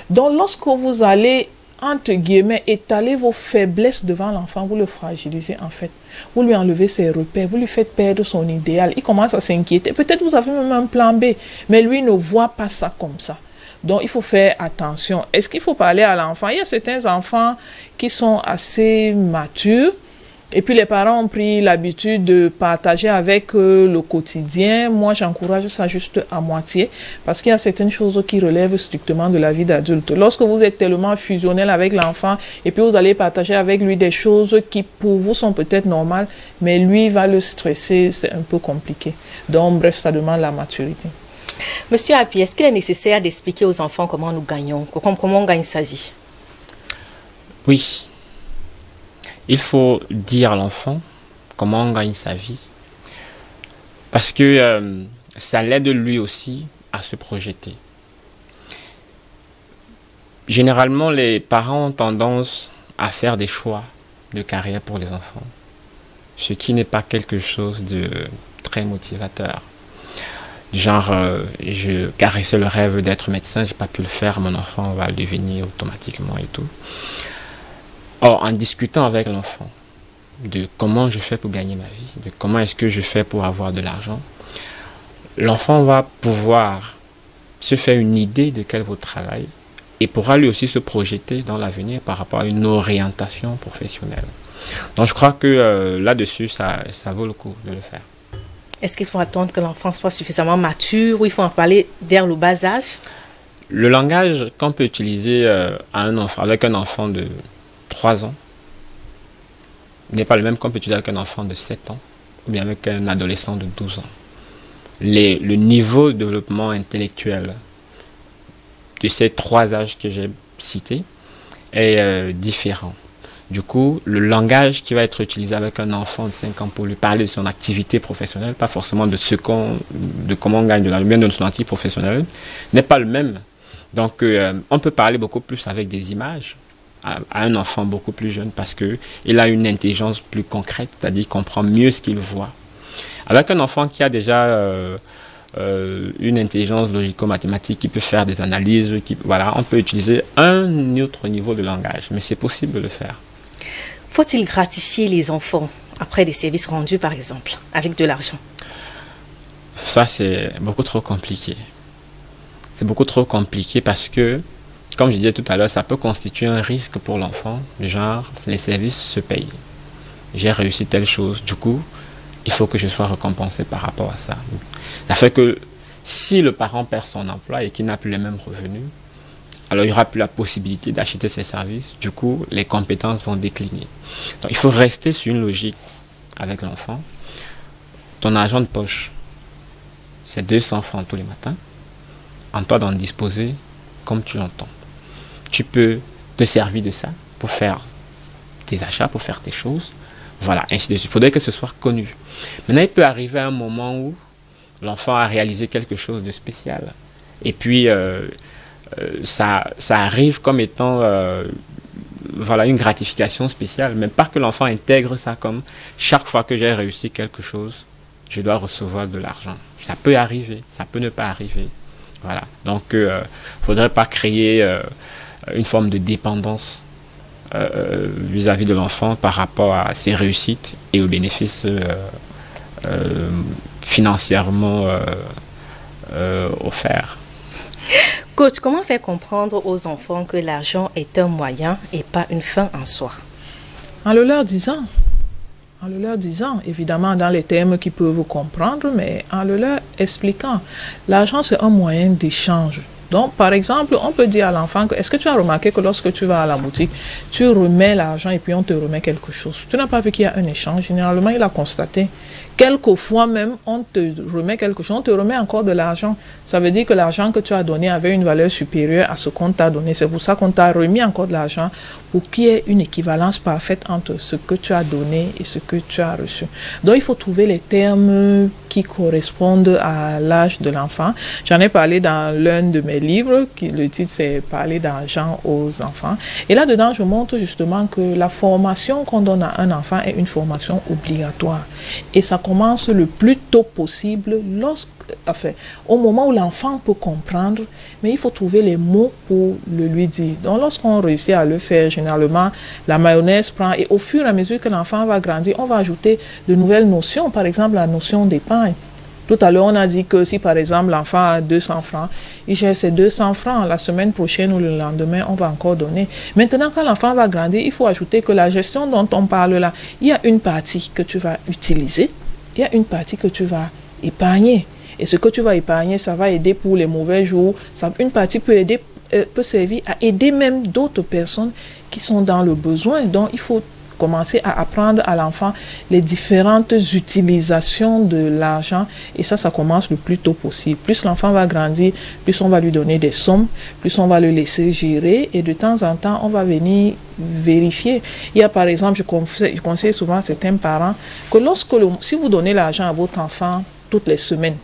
H: Donc, lorsque vous allez, entre guillemets, étaler vos faiblesses devant l'enfant, vous le fragilisez en fait. Vous lui enlevez ses repères, vous lui faites perdre son idéal. Il commence à s'inquiéter. Peut-être vous avez même un plan B, mais lui ne voit pas ça comme ça. Donc, il faut faire attention. Est-ce qu'il faut parler à l'enfant? Il y a certains enfants qui sont assez matures. Et puis les parents ont pris l'habitude de partager avec le quotidien. Moi, j'encourage ça juste à moitié parce qu'il y a certaines choses qui relèvent strictement de la vie d'adulte. Lorsque vous êtes tellement fusionnel avec l'enfant et puis vous allez partager avec lui des choses qui pour vous sont peut-être normales, mais lui va le stresser, c'est un peu compliqué. Donc bref, ça demande la maturité.
A: Monsieur Api, est-ce qu'il est nécessaire d'expliquer aux enfants comment nous gagnons, comment on gagne sa vie?
B: Oui. Il faut dire à l'enfant comment on gagne sa vie parce que ça l'aide lui aussi à se projeter. Généralement, les parents ont tendance à faire des choix de carrière pour les enfants, ce qui n'est pas quelque chose de très motivateur. Genre, je caressais le rêve d'être médecin, j'ai pas pu le faire, mon enfant va le devenir automatiquement et tout. Or, en discutant avec l'enfant de comment je fais pour gagner ma vie, de comment est-ce que je fais pour avoir de l'argent, l'enfant va pouvoir se faire une idée de quel est votre travail et pourra lui aussi se projeter dans l'avenir par rapport à une orientation professionnelle. Donc, je crois que là-dessus, ça vaut le coup de le faire.
A: Est-ce qu'il faut attendre que l'enfant soit suffisamment mature ou il faut en parler vers le bas âge?
B: Le langage qu'on peut utiliser avec un enfant de 3 ans n'est pas le même qu'on peut utiliser avec un enfant de 7 ans ou bien avec un adolescent de 12 ans. Le niveau de développement intellectuel de ces 3 âges que j'ai cités est différent. Du coup, le langage qui va être utilisé avec un enfant de 5 ans pour lui parler de son activité professionnelle, pas forcément de comment on gagne de l'argent, bien de son activité professionnelle, n'est pas le même. Donc, on peut parler beaucoup plus avec des images à un enfant beaucoup plus jeune parce qu'il a une intelligence plus concrète, c'est-à-dire qu'il comprend mieux ce qu'il voit. Avec un enfant qui a déjà une intelligence logico-mathématique, qui peut faire des analyses, voilà, on peut utiliser un autre niveau de langage, mais c'est possible de le faire.
A: Faut-il gratifier les enfants après des services rendus, par exemple, avec de l'argent?
B: Ça, c'est beaucoup trop compliqué. C'est beaucoup trop compliqué parce que, comme je disais tout à l'heure, ça peut constituer un risque pour l'enfant, genre les services se payent. J'ai réussi telle chose, du coup, il faut que je sois récompensé par rapport à ça. Ça fait que si le parent perd son emploi et qu'il n'a plus les mêmes revenus, alors il n'y aura plus la possibilité d'acheter ses services, du coup, les compétences vont décliner. Donc, il faut rester sur une logique avec l'enfant. Ton argent de poche, c'est 200 francs tous les matins. En toi d'en disposer comme tu l'entends. Tu peux te servir de ça pour faire tes achats, pour faire tes choses. Voilà, ainsi de suite. Il faudrait que ce soit connu. Maintenant, il peut arriver un moment où l'enfant a réalisé quelque chose de spécial. Et puis, ça arrive comme étant voilà, une gratification spéciale. Mais pas que l'enfant intègre ça comme chaque fois que j'ai réussi quelque chose, je dois recevoir de l'argent. Ça peut arriver, ça peut ne pas arriver. Voilà. Donc, il ne faudrait pas créer une forme de dépendance vis-à-vis de l'enfant par rapport à ses réussites et aux bénéfices financièrement offerts.
A: Coach, comment faire comprendre aux enfants que l'argent est un moyen et pas une fin en soi?
H: En le leur disant. En le leur disant, évidemment dans les termes qu'ils peuvent comprendre, mais en le leur expliquant. L'argent, c'est un moyen d'échange. Donc, par exemple, on peut dire à l'enfant que, est-ce que tu as remarqué que lorsque tu vas à la boutique, tu remets l'argent et puis on te remet quelque chose? Tu n'as pas vu qu'il y a un échange? Généralement, il a constaté. Quelquefois même, on te remet quelque chose, on te remet encore de l'argent. Ça veut dire que l'argent que tu as donné avait une valeur supérieure à ce qu'on t'a donné. C'est pour ça qu'on t'a remis encore de l'argent pour qu'il y ait une équivalence parfaite entre ce que tu as donné et ce que tu as reçu. Donc, il faut trouver les termes qui correspondent à l'âge de l'enfant. J'en ai parlé dans l'un de mes livres, le titre c'est « Parler d'argent aux enfants ». Et là-dedans, je montre justement que la formation qu'on donne à un enfant est une formation obligatoire. Et ça commence le plus tôt possible au moment où l'enfant peut comprendre, mais il faut trouver les mots pour le lui dire. Donc lorsqu'on réussit à le faire, généralement la mayonnaise prend, et au fur et à mesure que l'enfant va grandir, on va ajouter de nouvelles notions, par exemple la notion d'épargne. Tout à l'heure, on a dit que si par exemple l'enfant a 200 francs, il gère ses 200 francs, la semaine prochaine ou le lendemain, on va encore donner. Maintenant, quand l'enfant va grandir, il faut ajouter que la gestion dont on parle là, il y a une partie que tu vas utiliser, il y a une partie que tu vas épargner. Et ce que tu vas épargner, ça va aider pour les mauvais jours. Une partie peut servir à aider même d'autres personnes qui sont dans le besoin. Donc, il faut commencer à apprendre à l'enfant les différentes utilisations de l'argent. Et ça commence le plus tôt possible. Plus l'enfant va grandir, plus on va lui donner des sommes, plus on va le laisser gérer. Et de temps en temps, on va venir vérifier. Il y a par exemple, je conseille souvent à certains parents que si vous donnez l'argent à votre enfant toutes les semaines,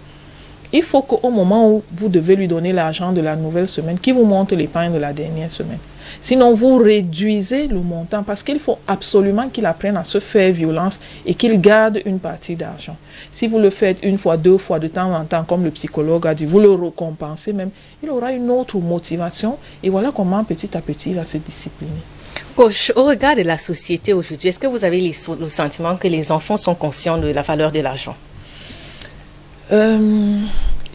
H: il faut qu'au moment où vous devez lui donner l'argent de la nouvelle semaine, qu'il vous montre l'épargne de la dernière semaine. Sinon, vous réduisez le montant parce qu'il faut absolument qu'il apprenne à se faire violence et qu'il garde une partie d'argent. Si vous le faites une fois, deux fois, de temps en temps, comme le psychologue a dit, vous le récompensez même, il aura une autre motivation et voilà comment petit à petit il va se discipliner.
A: Coach, au regard de la société aujourd'hui, est-ce que vous avez le sentiment que les enfants sont conscients de la valeur de l'argent?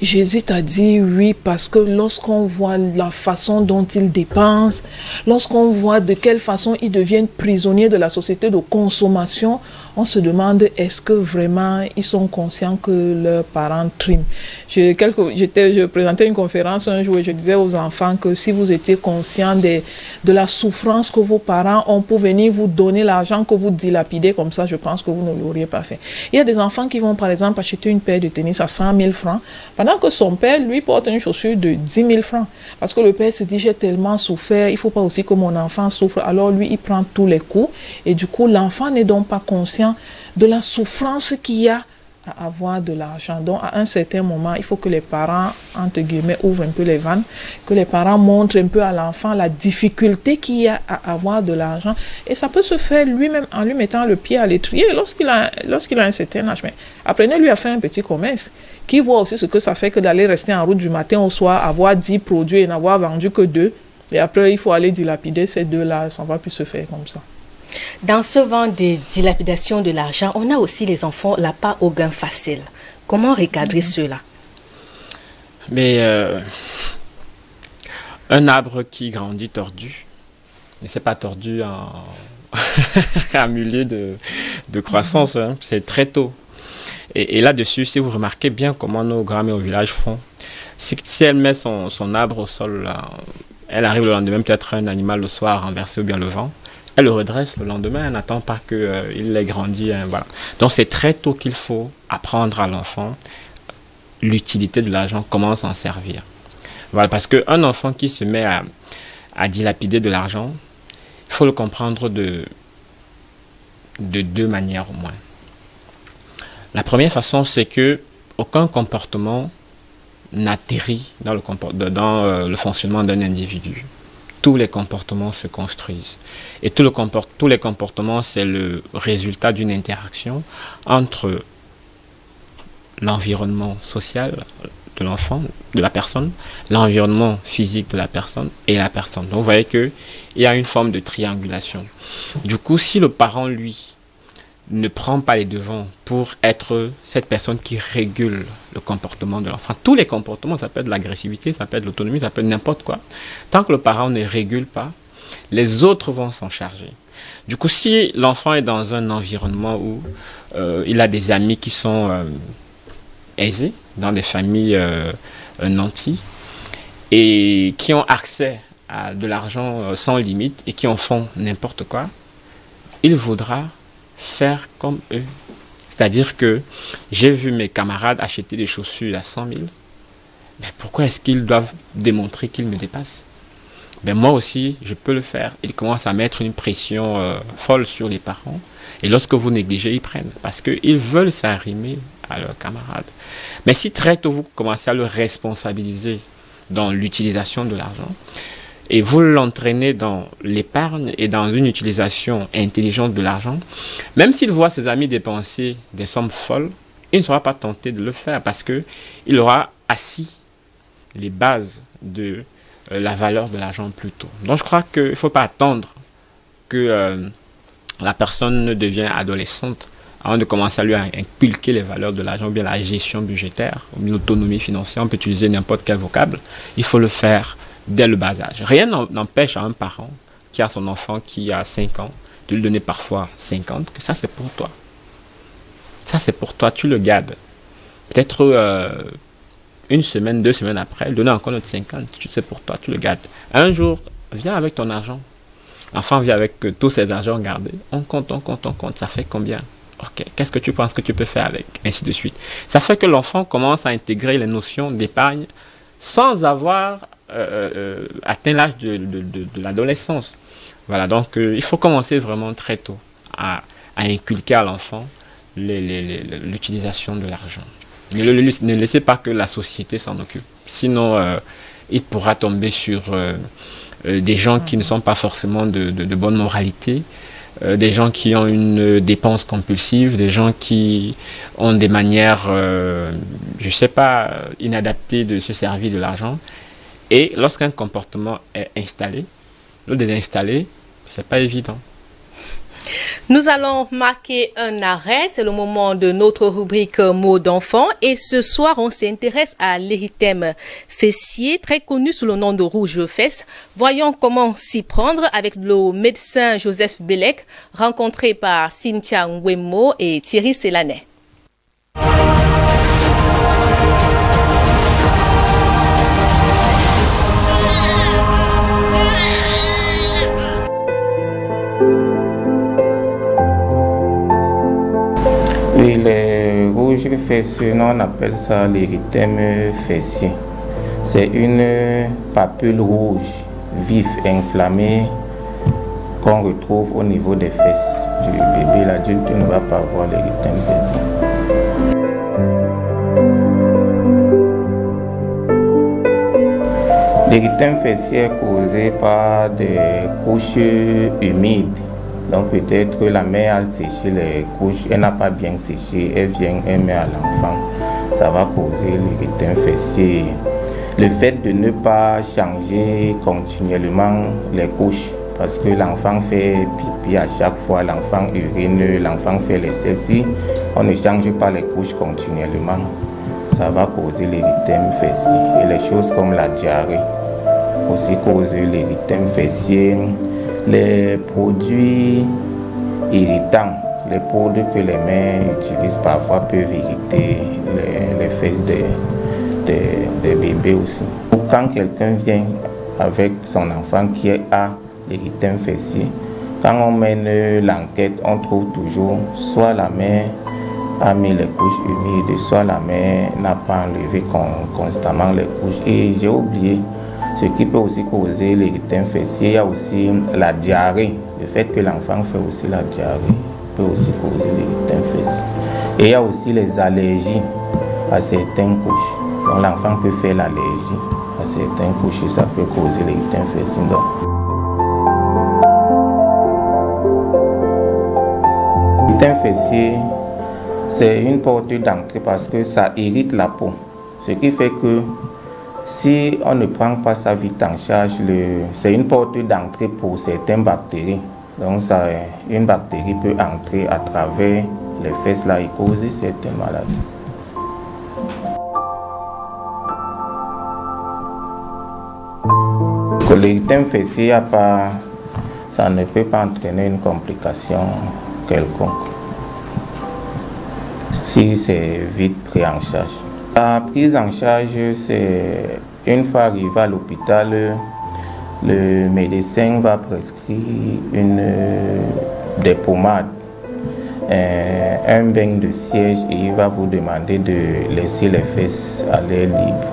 H: J'hésite à dire oui parce que lorsqu'on voit la façon dont ils dépensent, lorsqu'on voit de quelle façon ils deviennent prisonniers de la société de consommation, on se demande est-ce que vraiment ils sont conscients que leurs parents triment. Je présentais une conférence un jour et je disais aux enfants que si vous étiez conscients de la souffrance que vos parents ont pour venir vous donner l'argent que vous dilapidez comme ça, je pense que vous ne l'auriez pas fait. Il y a des enfants qui vont par exemple acheter une paire de tennis à 100 000 francs, pendant que son père, lui, porte une chaussure de 10 000 francs. Parce que le père se dit, j'ai tellement souffert, il ne faut pas aussi que mon enfant souffre. Alors lui, il prend tous les coups. Et du coup, l'enfant n'est donc pas conscient de la souffrance qu'il y a à avoir de l'argent. Donc, à un certain moment, il faut que les parents, entre guillemets, ouvrent un peu les vannes, que les parents montrent un peu à l'enfant la difficulté qu'il y a à avoir de l'argent. Et ça peut se faire lui-même en lui mettant le pied à l'étrier lorsqu'il a un certain âge. Mais apprenez-lui à faire un petit commerce, qui voit aussi ce que ça fait que d'aller rester en route du matin au soir, avoir 10 produits et n'avoir vendu que 2. Et après, il faut aller dilapider ces 2-là. Ça ne va plus se faire comme ça.
A: Dans ce vent de dilapidation de l'argent, on a aussi les enfants la part au gain facile. Comment recadrer cela?
B: Mais un arbre qui grandit tordu, mais c'est pas tordu en milieu de croissance, hein, c'est très tôt. Et là-dessus, si vous remarquez bien comment nos grands-mères au village font, si elle met son arbre au sol, là, elle arrive le lendemain, peut-être un animal le soir renversé ou bien le vent, elle le redresse le lendemain, elle n'attend pas qu'il ait grandi. Hein, voilà. Donc c'est très tôt qu'il faut apprendre à l'enfant l'utilité de l'argent, comment s'en servir. Voilà, parce qu'un enfant qui se met à dilapider de l'argent, il faut le comprendre de deux manières au moins. La première façon, c'est que aucun comportement n'atterrit dans le fonctionnement d'un individu. Tous les comportements se construisent. Et tous les comportements, c'est le résultat d'une interaction entre l'environnement social de l'enfant, de la personne, l'environnement physique de la personne et la personne. Donc vous voyez qu'il y a une forme de triangulation. Du coup, si le parent, lui, ne prend pas les devants pour être cette personne qui régule le comportement de l'enfant. Tous les comportements, ça peut être de l'agressivité, ça peut être de l'autonomie, ça peut être n'importe quoi. Tant que le parent ne régule pas, les autres vont s'en charger. Du coup, si l'enfant est dans un environnement où il a des amis qui sont aisés, dans des familles nantis, et qui ont accès à de l'argent sans limite et qui en font n'importe quoi, il voudra faire comme eux. C'est-à-dire que j'ai vu mes camarades acheter des chaussures à 100 000. Mais pourquoi est-ce qu'ils doivent démontrer qu'ils me dépassent? Ben moi aussi, je peux le faire. Ils commencent à mettre une pression folle sur les parents. Et lorsque vous négligez, ils prennent. Parce qu'ils veulent s'arrimer à leurs camarades. Mais si très tôt, vous commencez à le responsabiliser dans l'utilisation de l'argent, et vous l'entraînez dans l'épargne et dans une utilisation intelligente de l'argent, même s'il voit ses amis dépenser des sommes folles, il ne sera pas tenté de le faire parce qu'il aura assis les bases de la valeur de l'argent plus tôt. Donc je crois qu'il ne faut pas attendre que la personne ne devienne adolescente avant de commencer à lui inculquer les valeurs de l'argent, ou bien la gestion budgétaire, ou bien l'autonomie financière. On peut utiliser n'importe quel vocable. Il faut le faire dès le bas âge. Rien n'empêche à un parent qui a son enfant qui a 5 ans de lui donner parfois 50, que ça c'est pour toi. Ça c'est pour toi, tu le gardes. Peut-être une semaine, 2 semaines après, donner encore notre 50, c'est pour toi, tu le gardes. Un jour, viens avec ton argent. L'enfant vient avec tous ses argents gardés. On compte, ça fait combien? Ok, qu'est-ce que tu penses que tu peux faire avec? Ainsi de suite. Ça fait que l'enfant commence à intégrer les notions d'épargne sans avoir atteint l'âge de l'adolescence. Voilà, donc il faut commencer vraiment très tôt à inculquer à l'enfant l'utilisation de l'argent. Ne laissez pas que la société s'en occupe. Sinon, il pourra tomber sur des gens qui ne sont pas forcément de bonne moralité, des gens qui ont une dépense compulsive, des gens qui ont des manières, je ne sais pas, inadaptées de se servir de l'argent. Et lorsqu'un comportement est installé, le désinstaller, ce n'est pas évident.
A: Nous allons marquer un arrêt, c'est le moment de notre rubrique mots d'enfant et ce soir on s'intéresse à l'érythème fessier, très connu sous le nom de rouge fesse. Voyons comment s'y prendre avec le médecin Joseph Bellec, rencontré par Cynthia Ngwemo et Thierry Selanet.
I: Oui, les rouges fessiers, on appelle ça l'érythème fessier. C'est une papule rouge, vive, inflammée, qu'on retrouve au niveau des fesses du bébé. L'adulte ne va pas avoir l'érythème fessier. L'érythème fessier est causé par des couches humides. Donc peut-être que la mère a séché les couches, elle n'a pas bien séché, elle met à l'enfant. Ça va causer l'érythème fessier. Le fait de ne pas changer continuellement les couches, parce que l'enfant fait pipi à chaque fois, l'enfant urine, l'enfant fait les selles, on ne change pas les couches continuellement, ça va causer l'érythème fessier. Et les choses comme la diarrhée aussi causent l'érythème fessier. Les produits irritants, les poudres que les mères utilisent parfois peuvent irriter les fesses des bébés aussi. Quand quelqu'un vient avec son enfant qui a l'érythème fessier, quand on mène l'enquête, on trouve toujours soit la mère a mis les couches humides, soit la mère n'a pas enlevé constamment les couches. Et j'ai oublié, ce qui peut aussi causer l'érythème fessier, il y a aussi la diarrhée. Le fait que l'enfant fait aussi la diarrhée peut aussi causer l'érythème fessier. Et il y a aussi les allergies à certaines couches. Donc l'enfant peut faire l'allergie à certaines couches et ça peut causer l'érythème fessier. L'érythème fessier, c'est une porte d'entrée parce que ça irrite la peau. Ce qui fait que si on ne prend pas ça vite en charge, c'est une porte d'entrée pour certaines bactéries. Donc une bactérie peut entrer à travers les fesses là et causer certaines maladies. L'érythème fessier, ça ne peut pas entraîner une complication quelconque si c'est vite pris en charge. La prise en charge, c'est une fois arrivé à l'hôpital, le médecin va prescrire des pommades, un bain de siège et il va vous demander de laisser les fesses à l'air libre.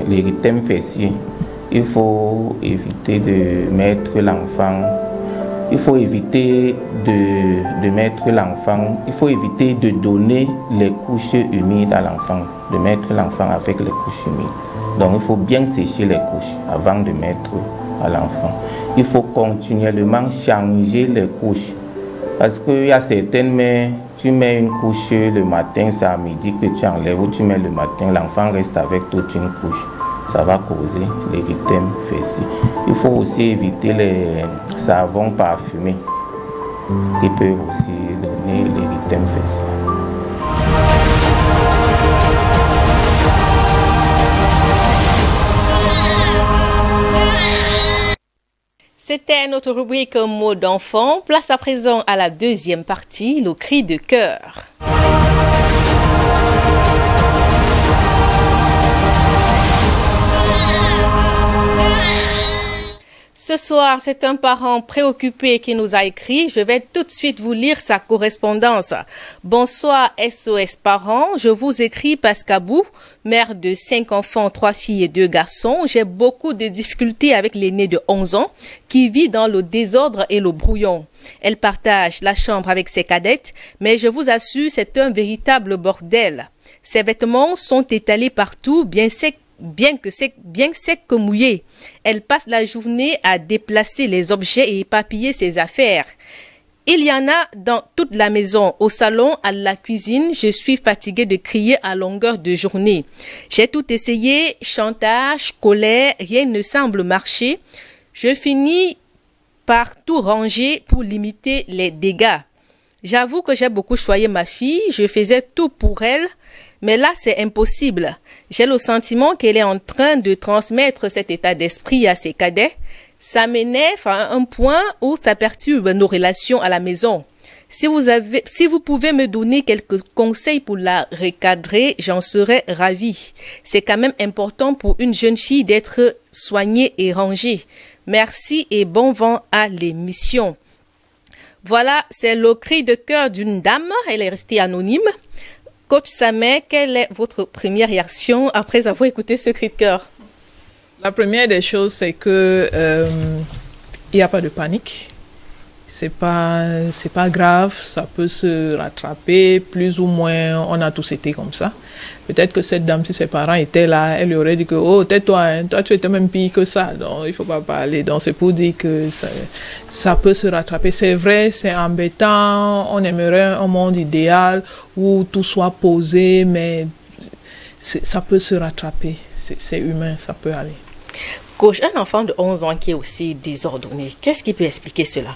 I: L'érythème fessier, il faut éviter de mettre l'enfant, il faut éviter de donner les couches humides à l'enfant, de mettre l'enfant avec les couches humides. Donc il faut bien sécher les couches avant de mettre à l'enfant. Il faut continuellement changer les couches. Parce qu'il y a certaines mères, tu mets une couche le matin, c'est à midi que tu enlèves, ou tu mets le matin, l'enfant reste avec toute une couche. Ça va causer l'érythème fessier. Il faut aussi éviter les savons parfumés qui peuvent aussi donner l'érythème fessier.
A: C'était notre rubrique mots d'enfant. Place à présent à la deuxième partie, le cri de cœur. Ce soir, c'est un parent préoccupé qui nous a écrit. Je vais tout de suite vous lire sa correspondance. Bonsoir SOS parents, je vous écris Pascabou, mère de 5 enfants, 3 filles et 2 garçons. J'ai beaucoup de difficultés avec l'aînée de 11 ans qui vit dans le désordre et le brouillon. Elle partage la chambre avec ses cadettes, mais je vous assure, c'est un véritable bordel. Ses vêtements sont étalés partout, bien secs, bien sec que mouillé. Elle passe la journée à déplacer les objets et éparpiller ses affaires. Il y en a dans toute la maison, au salon, à la cuisine. Je suis fatiguée de crier à longueur de journée. J'ai tout essayé, chantage, colère, rien ne semble marcher. Je finis par tout ranger pour limiter les dégâts. J'avoue que j'ai beaucoup choyé ma fille, je faisais tout pour elle. Mais là, c'est impossible. J'ai le sentiment qu'elle est en train de transmettre cet état d'esprit à ses cadets. Ça m'énerve à un point où ça perturbe nos relations à la maison. Si vous pouvez me donner quelques conseils pour la recadrer, j'en serais ravie. C'est quand même important pour une jeune fille d'être soignée et rangée. Merci et bon vent à l'émission. Voilà, c'est le cri de cœur d'une dame. Elle est restée anonyme. Coach Samé, quelle est votre première réaction après avoir écouté ce cri de cœur?
H: La première des choses, c'est que il n'y a pas de panique. C'est pas grave, ça peut se rattraper, plus ou moins, on a tous été comme ça. Peut-être que cette dame, si ses parents étaient là, elle lui aurait dit que, oh, tais-toi, hein, toi tu étais même pire que ça, donc il ne faut pas parler. Donc c'est pour dire que ça peut se rattraper. C'est vrai, c'est embêtant, on aimerait un monde idéal où tout soit posé, mais ça peut se rattraper, c'est humain, ça peut aller.
A: Coach, un enfant de 11 ans qui est aussi désordonné, qu'est-ce qui peut expliquer cela?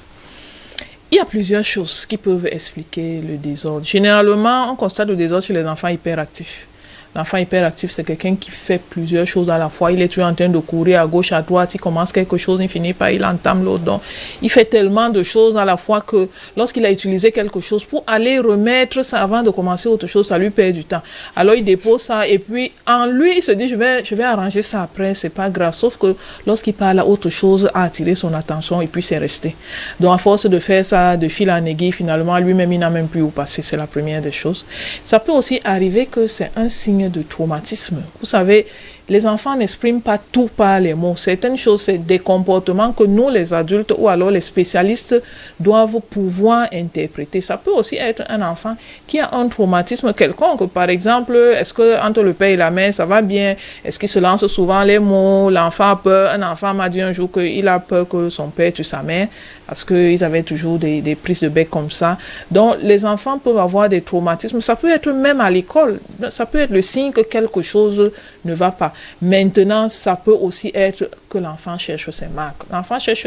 H: Il y a plusieurs choses qui peuvent expliquer le désordre. Généralement, on constate le désordre chez les enfants hyperactifs. L'enfant hyperactif, c'est quelqu'un qui fait plusieurs choses à la fois. Il est toujours en train de courir à gauche, à droite. Il commence quelque chose, il finit pas, il entame l'autre. Donc, il fait tellement de choses à la fois que lorsqu'il a utilisé quelque chose pour aller remettre ça avant de commencer autre chose, ça lui perd du temps. Alors, il dépose ça et puis en lui, il se dit, je vais arranger ça après, c'est pas grave. Sauf que lorsqu'il parle à autre chose, a attiré son attention et puis c'est resté. Donc, à force de faire ça de fil en aiguille, finalement, lui-même, il n'a même plus où passer. C'est la première des choses. Ça peut aussi arriver que c'est un signe de traumatisme. Vous savez, les enfants n'expriment pas tout par les mots. Certaines choses, c'est des comportements que nous, les adultes ou alors les spécialistes, doivent pouvoir interpréter. Ça peut aussi être un enfant qui a un traumatisme quelconque. Par exemple, est-ce que entre le père et la mère, ça va bien? Est-ce qu'il se lance souvent les mots? L'enfant a peur. Un enfant m'a dit un jour qu'il a peur que son père tue sa mère parce qu'ils avaient toujours des prises de bec comme ça. Donc, les enfants peuvent avoir des traumatismes. Ça peut être même à l'école. Ça peut être le signe que quelque chose ne va pas. Maintenant, ça peut aussi être que l'enfant cherche ses marques. L'enfant cherche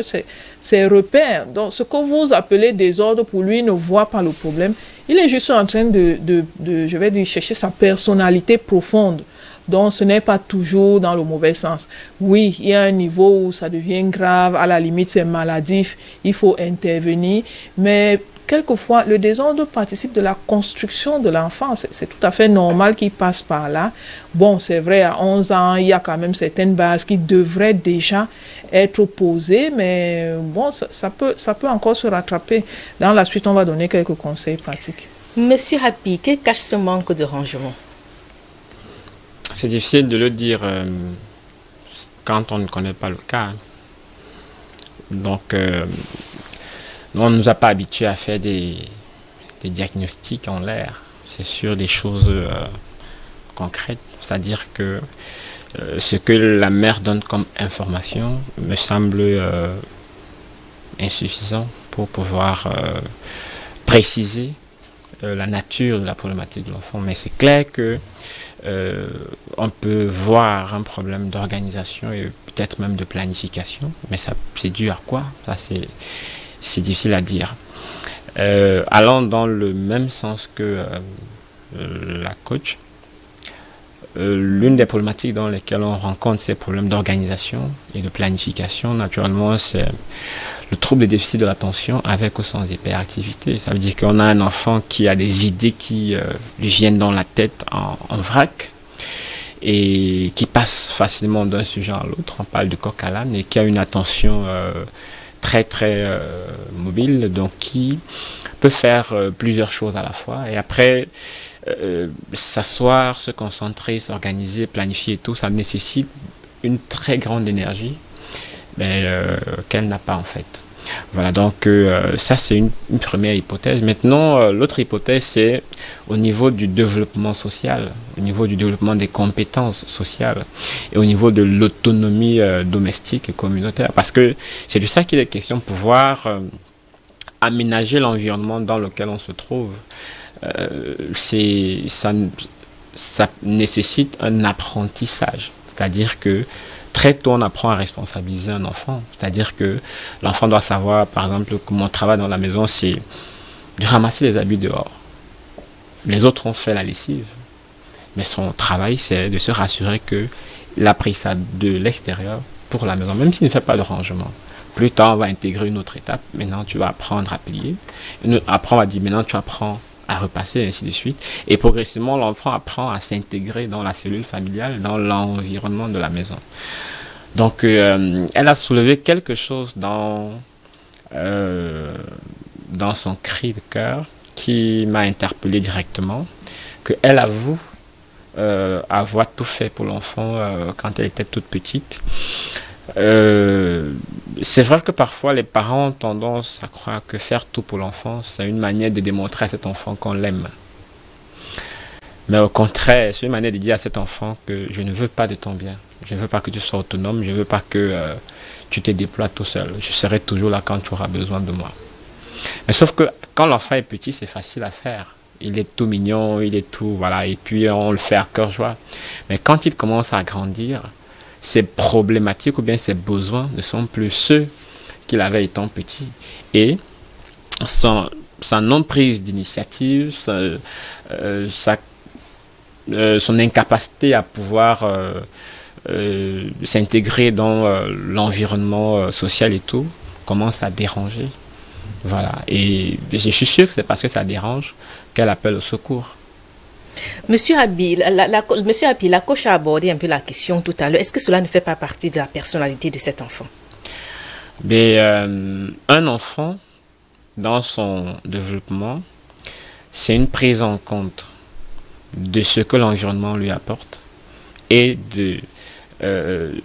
H: ses repères. Donc, ce que vous appelez désordre, pour lui, ne voit pas le problème. Il est juste en train je vais dire, chercher sa personnalité profonde. Donc, ce n'est pas toujours dans le mauvais sens. Oui, il y a un niveau où ça devient grave, à la limite, c'est maladif, il faut intervenir, mais quelquefois, le désordre participe de la construction de l'enfant. C'est tout à fait normal qu'il passe par là. Bon, c'est vrai, à 11 ans, il y a quand même certaines bases qui devraient déjà être posées, mais bon, ça peut encore se rattraper. Dans la suite, on va donner quelques conseils pratiques.
A: Monsieur Happy, que cache ce manque de rangement?
B: C'est difficile de le dire quand on ne connaît pas le cas. Donc, on ne nous a pas habitués à faire des diagnostics en l'air. C'est sur des choses concrètes. C'est-à-dire que ce que la mère donne comme information me semble insuffisant pour pouvoir préciser la nature de la problématique de l'enfant. Mais c'est clair que on peut voir un problème d'organisation et peut-être même de planification. Mais ça, c'est dû à quoi? Ça, c'est difficile à dire. Allant dans le même sens que la coach, l'une des problématiques dans lesquelles on rencontre ces problèmes d'organisation et de planification, naturellement, c'est le trouble de déficit de l'attention avec ou sans hyperactivité. Ça veut dire qu'on a un enfant qui a des idées qui lui viennent dans la tête en vrac et qui passe facilement d'un sujet à l'autre. On parle de coq à l'âne et qui a une attention très mobile, donc qui peut faire plusieurs choses à la fois. Et après, s'asseoir, se concentrer, s'organiser, planifier et tout, ça nécessite une très grande énergie qu'elle n'a pas en fait. Voilà, donc ça c'est une première hypothèse. Maintenant, l'autre hypothèse, c'est au niveau du développement social, au niveau du développement des compétences sociales et au niveau de l'autonomie domestique et communautaire. Parce que c'est de ça qu'il est question, pouvoir aménager l'environnement dans lequel on se trouve. Ça nécessite un apprentissage, c'est-à-dire que très tôt on apprend à responsabiliser un enfant, c'est-à-dire que l'enfant doit savoir, par exemple, que mon travail dans la maison, c'est de ramasser les habits dehors. Les autres ont fait la lessive, mais son travail, c'est de se rassurer qu'il a pris ça de l'extérieur pour la maison, même s'il ne fait pas de rangement. Plus tard, on va intégrer une autre étape. Maintenant, tu vas apprendre à plier. Après, on va dire, maintenant, tu apprends à repasser, et ainsi de suite. Et progressivement, l'enfant apprend à s'intégrer dans la cellule familiale, dans l'environnement de la maison. Donc, elle a soulevé quelque chose dans son cri de cœur qui m'a interpellé directement, qu'elle avoue avoir tout fait pour l'enfant quand elle était toute petite. C'est vrai que parfois les parents ont tendance à croire que faire tout pour l'enfant, c'est une manière de démontrer à cet enfant qu'on l'aime. Mais au contraire, c'est une manière de dire à cet enfant que je ne veux pas de ton bien. Je ne veux pas que tu sois autonome, je ne veux pas que tu te déploies tout seul. Je serai toujours là quand tu auras besoin de moi. Mais sauf que quand l'enfant est petit, c'est facile à faire. Il est tout mignon, il est tout, voilà, et puis on le fait à cœur joie. Mais quand il commence à grandir, ses problématiques ou bien ses besoins ne sont plus ceux qu'il avait étant petit. Et sa non-prise d'initiative, sa son incapacité à pouvoir s'intégrer dans l'environnement social et tout commence à déranger. Voilà. Et je suis sûr que c'est parce que ça dérange qu'elle appelle au secours.
A: Monsieur Abi, la coach a abordé un peu la question tout à l'heure. Est-ce que cela ne fait pas partie de la personnalité de cet enfant?
B: Mais, un enfant, dans son développement, c'est une prise en compte de ce que l'environnement lui apporte et de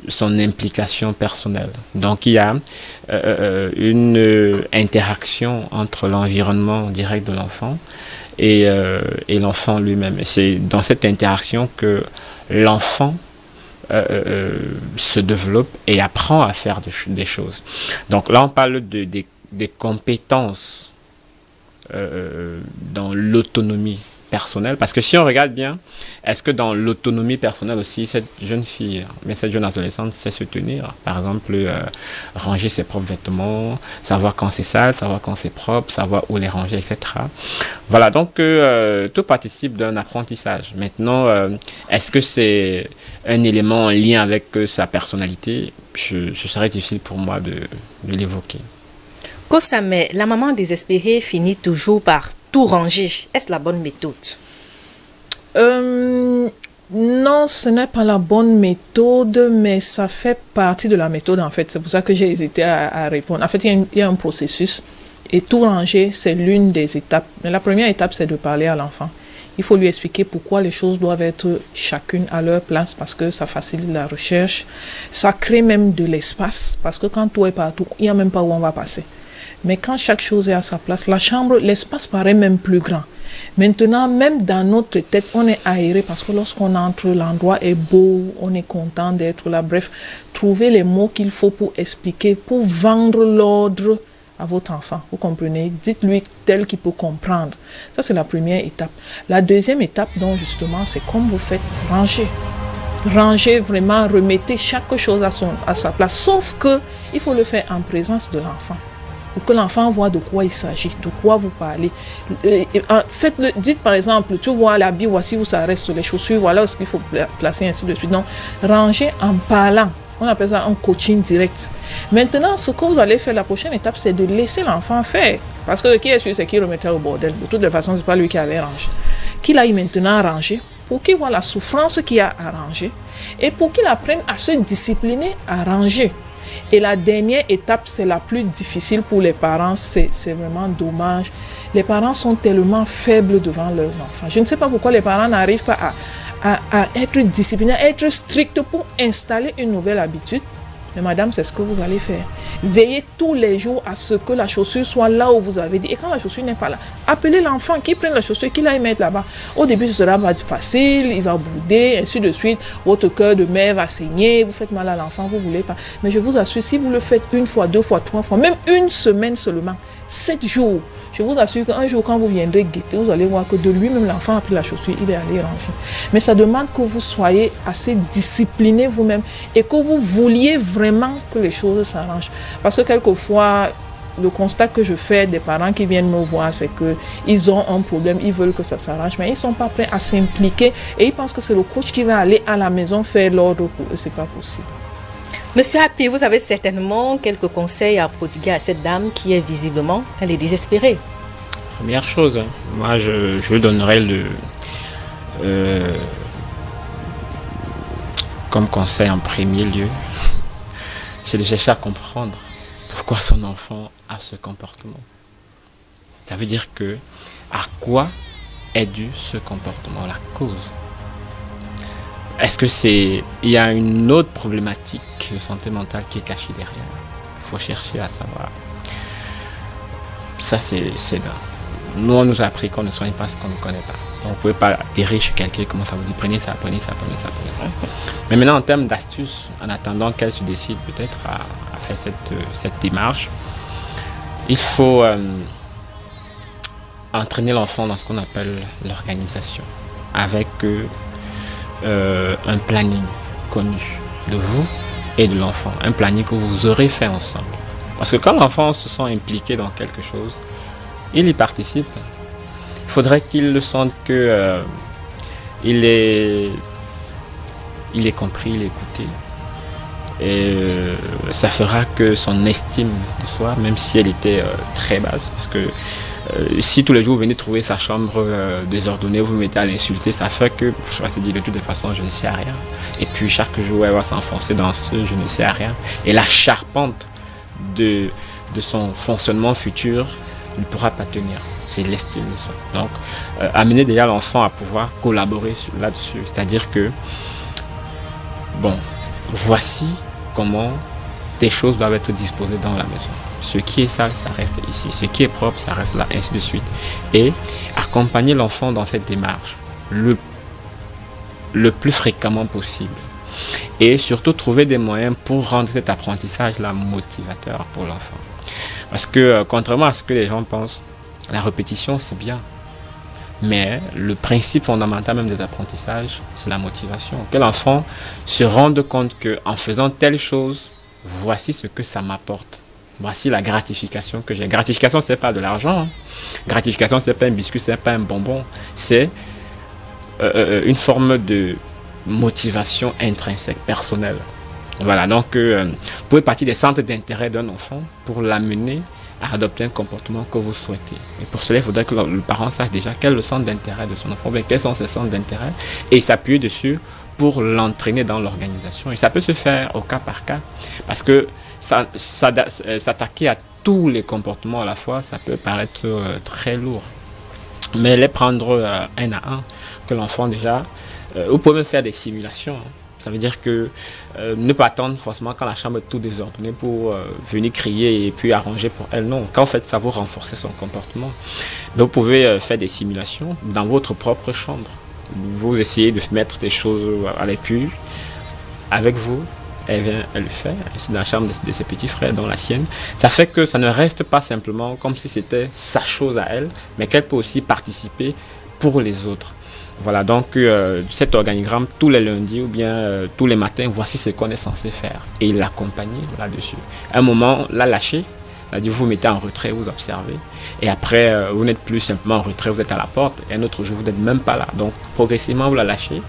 B: son implication personnelle. Donc il y a une interaction entre l'environnement direct de l'enfant et l'enfant lui-même. Et c'est dans cette interaction que l'enfant se développe et apprend à faire des choses. Donc là on parle des compétences dans l'autonomie personnelle, parce que si on regarde bien, est-ce que dans l'autonomie personnelle aussi, cette jeune fille, mais cette jeune adolescente sait se tenir, par exemple, ranger ses propres vêtements, savoir quand c'est sale, savoir quand c'est propre, savoir où les ranger, etc. Voilà, donc tout participe d'un apprentissage. Maintenant, est-ce que c'est un élément en lien avec sa personnalité? Ce serait difficile pour moi de l'évoquer.
A: Kosame, la maman désespérée finit toujours par tout ranger. Est-ce la bonne méthode?
H: Non, ce n'est pas la bonne méthode, mais ça fait partie de la méthode en fait. C'est pour ça que j'ai hésité à répondre. En fait, il y a un processus et tout ranger, c'est l'une des étapes. Mais la première étape, c'est de parler à l'enfant. Il faut lui expliquer pourquoi les choses doivent être chacune à leur place, parce que ça facilite la recherche. Ça crée même de l'espace, parce que quand tout est partout, il n'y a même pas où on va passer. Mais quand chaque chose est à sa place, la chambre, l'espace paraît même plus grand. Maintenant, même dans notre tête, on est aéré parce que lorsqu'on entre, l'endroit est beau, on est content d'être là. Bref, trouvez les mots qu'il faut pour expliquer, pour vendre l'ordre à votre enfant. Vous comprenez? Dites-lui tel qu'il peut comprendre. Ça, c'est la première étape. La deuxième étape, donc, justement, c'est comme vous faites, ranger. Ranger, vraiment, remettez chaque chose à sa place. Sauf que il faut le faire en présence de l'enfant, pour que l'enfant voit de quoi il s'agit, de quoi vous parlez. Faites-le, dites par exemple, tu vois l'habit, voici où ça reste, les chaussures, voilà ce qu'il faut placer, ainsi de suite. Donc, rangez en parlant. On appelle ça un coaching direct. Maintenant, ce que vous allez faire, la prochaine étape, c'est de laisser l'enfant faire. Parce que qui est sûr, c'est qu'il remettra au bordel. De toutes les façons, ce n'est pas lui qui avait rangé. Qu'il aille maintenant ranger, pour qu'il voit la souffrance qu'il y a à ranger, et pour qu'il apprenne à se discipliner à ranger. Et la dernière étape, c'est la plus difficile pour les parents, c'est vraiment dommage. Les parents sont tellement faibles devant leurs enfants. Je ne sais pas pourquoi les parents n'arrivent pas à être disciplinés, à être stricts pour installer une nouvelle habitude. Mais madame, c'est ce que vous allez faire. Veillez tous les jours à ce que la chaussure soit là où vous avez dit. Et quand la chaussure n'est pas là, appelez l'enfant qui prenne la chaussure, qui l'aille mettre là-bas. Au début, ce sera pas facile, il va bouder, ainsi de suite. Votre cœur de mère va saigner, vous faites mal à l'enfant, vous ne voulez pas. Mais je vous assure, si vous le faites une fois, deux fois, trois fois, même une semaine seulement, 7 jours, je vous assure qu'un jour, quand vous viendrez guetter, vous allez voir que de lui-même, l'enfant a pris la chaussure, il est allé ranger. Mais ça demande que vous soyez assez discipliné vous-même et que vous vouliez vraiment que les choses s'arrangent. Parce que quelquefois, le constat que je fais des parents qui viennent me voir, c'est qu'ils ont un problème, ils veulent que ça s'arrange, mais ils ne sont pas prêts à s'impliquer et ils pensent que c'est le coach qui va aller à la maison faire l'ordre pour eux. Ce n'est pas possible.
A: Monsieur Happy, vous avez certainement quelques conseils à prodiguer à cette dame qui est visiblement, elle est désespérée.
B: Première chose, moi je donnerais comme conseil en premier lieu, c'est de chercher à comprendre pourquoi son enfant a ce comportement. Ça veut dire que à quoi est dû ce comportement, la cause. Est-ce que il y a une autre problématique de santé mentale qui est cachée derrière? Il faut chercher à savoir. Ça, c'est là. Nous, on nous a appris qu'on ne soigne pas ce qu'on ne connaît pas. Donc, vous ne pouvez pas atterrir chez quelqu'un comme ça, vous dites prenez ça, prenez ça, prenez ça, prenez ça. Mais maintenant, en termes d'astuces, en attendant qu'elle se décide peut-être à faire cette démarche, il faut entraîner l'enfant dans ce qu'on appelle l'organisation, avec un planning connu de vous et de l'enfant, un planning que vous aurez fait ensemble. Parce que quand l'enfant se sent impliqué dans quelque chose, il y participe. Il faudrait qu'il le sente que il est compris, il est écouté. Et ça fera que son estime de soi, même si elle était très basse, parce que si tous les jours vous venez trouver sa chambre désordonnée, vous mettez à l'insulter, ça fait que je vais se dire de toute façon je ne sais à rien. Et puis chaque jour elle va s'enfoncer dans ce je ne sais à rien. Et la charpente de son fonctionnement futur ne pourra pas tenir. C'est l'estime de soi. Donc amener déjà l'enfant à pouvoir collaborer là-dessus. C'est-à-dire que, bon, voici comment des choses doivent être disposées dans la maison. Ce qui est sale, ça reste ici. Ce qui est propre, ça reste là, ainsi de suite. Et accompagner l'enfant dans cette démarche le plus fréquemment possible. Et surtout trouver des moyens pour rendre cet apprentissage-là motivateur pour l'enfant. Parce que, contrairement à ce que les gens pensent, la répétition, c'est bien. Mais le principe fondamental même des apprentissages, c'est la motivation. Que l'enfant se rende compte qu'en faisant telle chose, voici ce que ça m'apporte. Voici la gratification que j'ai. Gratification, ce n'est pas de l'argent. Gratification, ce n'est pas un biscuit, ce n'est pas un bonbon. C'est une forme de motivation intrinsèque, personnelle. Voilà, donc vous pouvez partir des centres d'intérêt d'un enfant pour l'amener à adopter un comportement que vous souhaitez. Et pour cela, il faudrait que le parent sache déjà quel est le centre d'intérêt de son enfant, bien, quels sont ses centres d'intérêt, et s'appuyer dessus pour l'entraîner dans l'organisation. Et ça peut se faire au cas par cas, parce que s'attaquer à tous les comportements à la fois, ça peut paraître très lourd. Mais les prendre un à un, que l'enfant déjà... vous pouvez même faire des simulations. Ça veut dire que ne pas attendre forcément quand la chambre est tout désordonnée pour venir crier et puis arranger pour elle. Non, quand fait ça, vous renforcez son comportement. Mais vous pouvez faire des simulations dans votre propre chambre. Vous essayez de mettre des choses à l'appui avec vous. Elle vient, elle le fait. C'est dans la chambre de ses petits frères, dans la sienne. Ça fait que ça ne reste pas simplement comme si c'était sa chose à elle, mais qu'elle peut aussi participer pour les autres. Voilà, donc cet organigramme, tous les lundis ou bien tous les matins, voici ce qu'on est censé faire. Et l'accompagner là-dessus. À un moment, la lâcher, c'est-à-dire vous mettez en retrait, vous observez. Et après, vous n'êtes plus simplement en retrait, vous êtes à la porte. Et un autre jour, vous n'êtes même pas là. Donc progressivement, vous la lâchez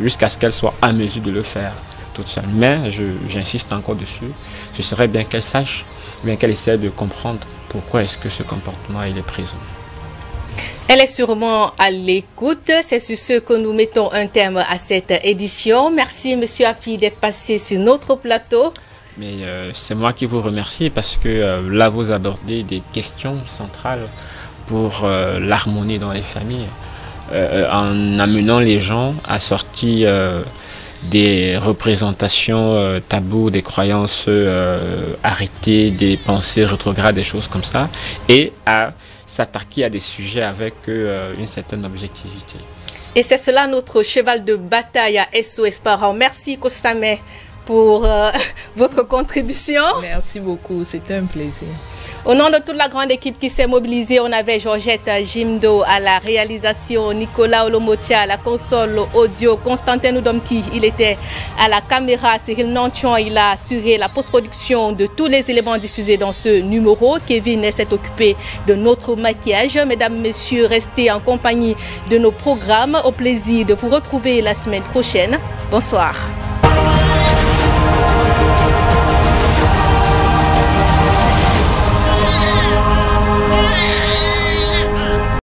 B: jusqu'à ce qu'elle soit à mesure de le faire toute seule. Mais j'insiste encore dessus. Ce serait bien qu'elle sache, bien qu'elle essaie de comprendre pourquoi est-ce que ce comportement il est présent.
A: Elle est sûrement à l'écoute. C'est sur ce que nous mettons un terme à cette édition. Merci, Monsieur Api, d'être passé sur notre plateau.
B: Mais c'est moi qui vous remercie parce que là, vous abordez des questions centrales pour l'harmonie dans les familles. En amenant les gens à sortir des représentations tabous, des croyances arrêtées, des pensées rétrogrades, des choses comme ça, et à s'attaquer à des sujets avec une certaine objectivité.
A: Et c'est cela notre cheval de bataille à SOS Parents. Merci Kossameh pour votre contribution.
H: Merci beaucoup, c'était un plaisir.
A: Au nom de toute la grande équipe qui s'est mobilisée, on avait Georgette Jimdo à la réalisation, Nicolas Olomotia à la console audio, Constantin Oudomki, il était à la caméra, Cyril Nantion, il a assuré la post-production de tous les éléments diffusés dans ce numéro. Kevin s'est occupé de notre maquillage. Mesdames, messieurs, restez en compagnie de nos programmes. Au plaisir de vous retrouver la semaine prochaine. Bonsoir.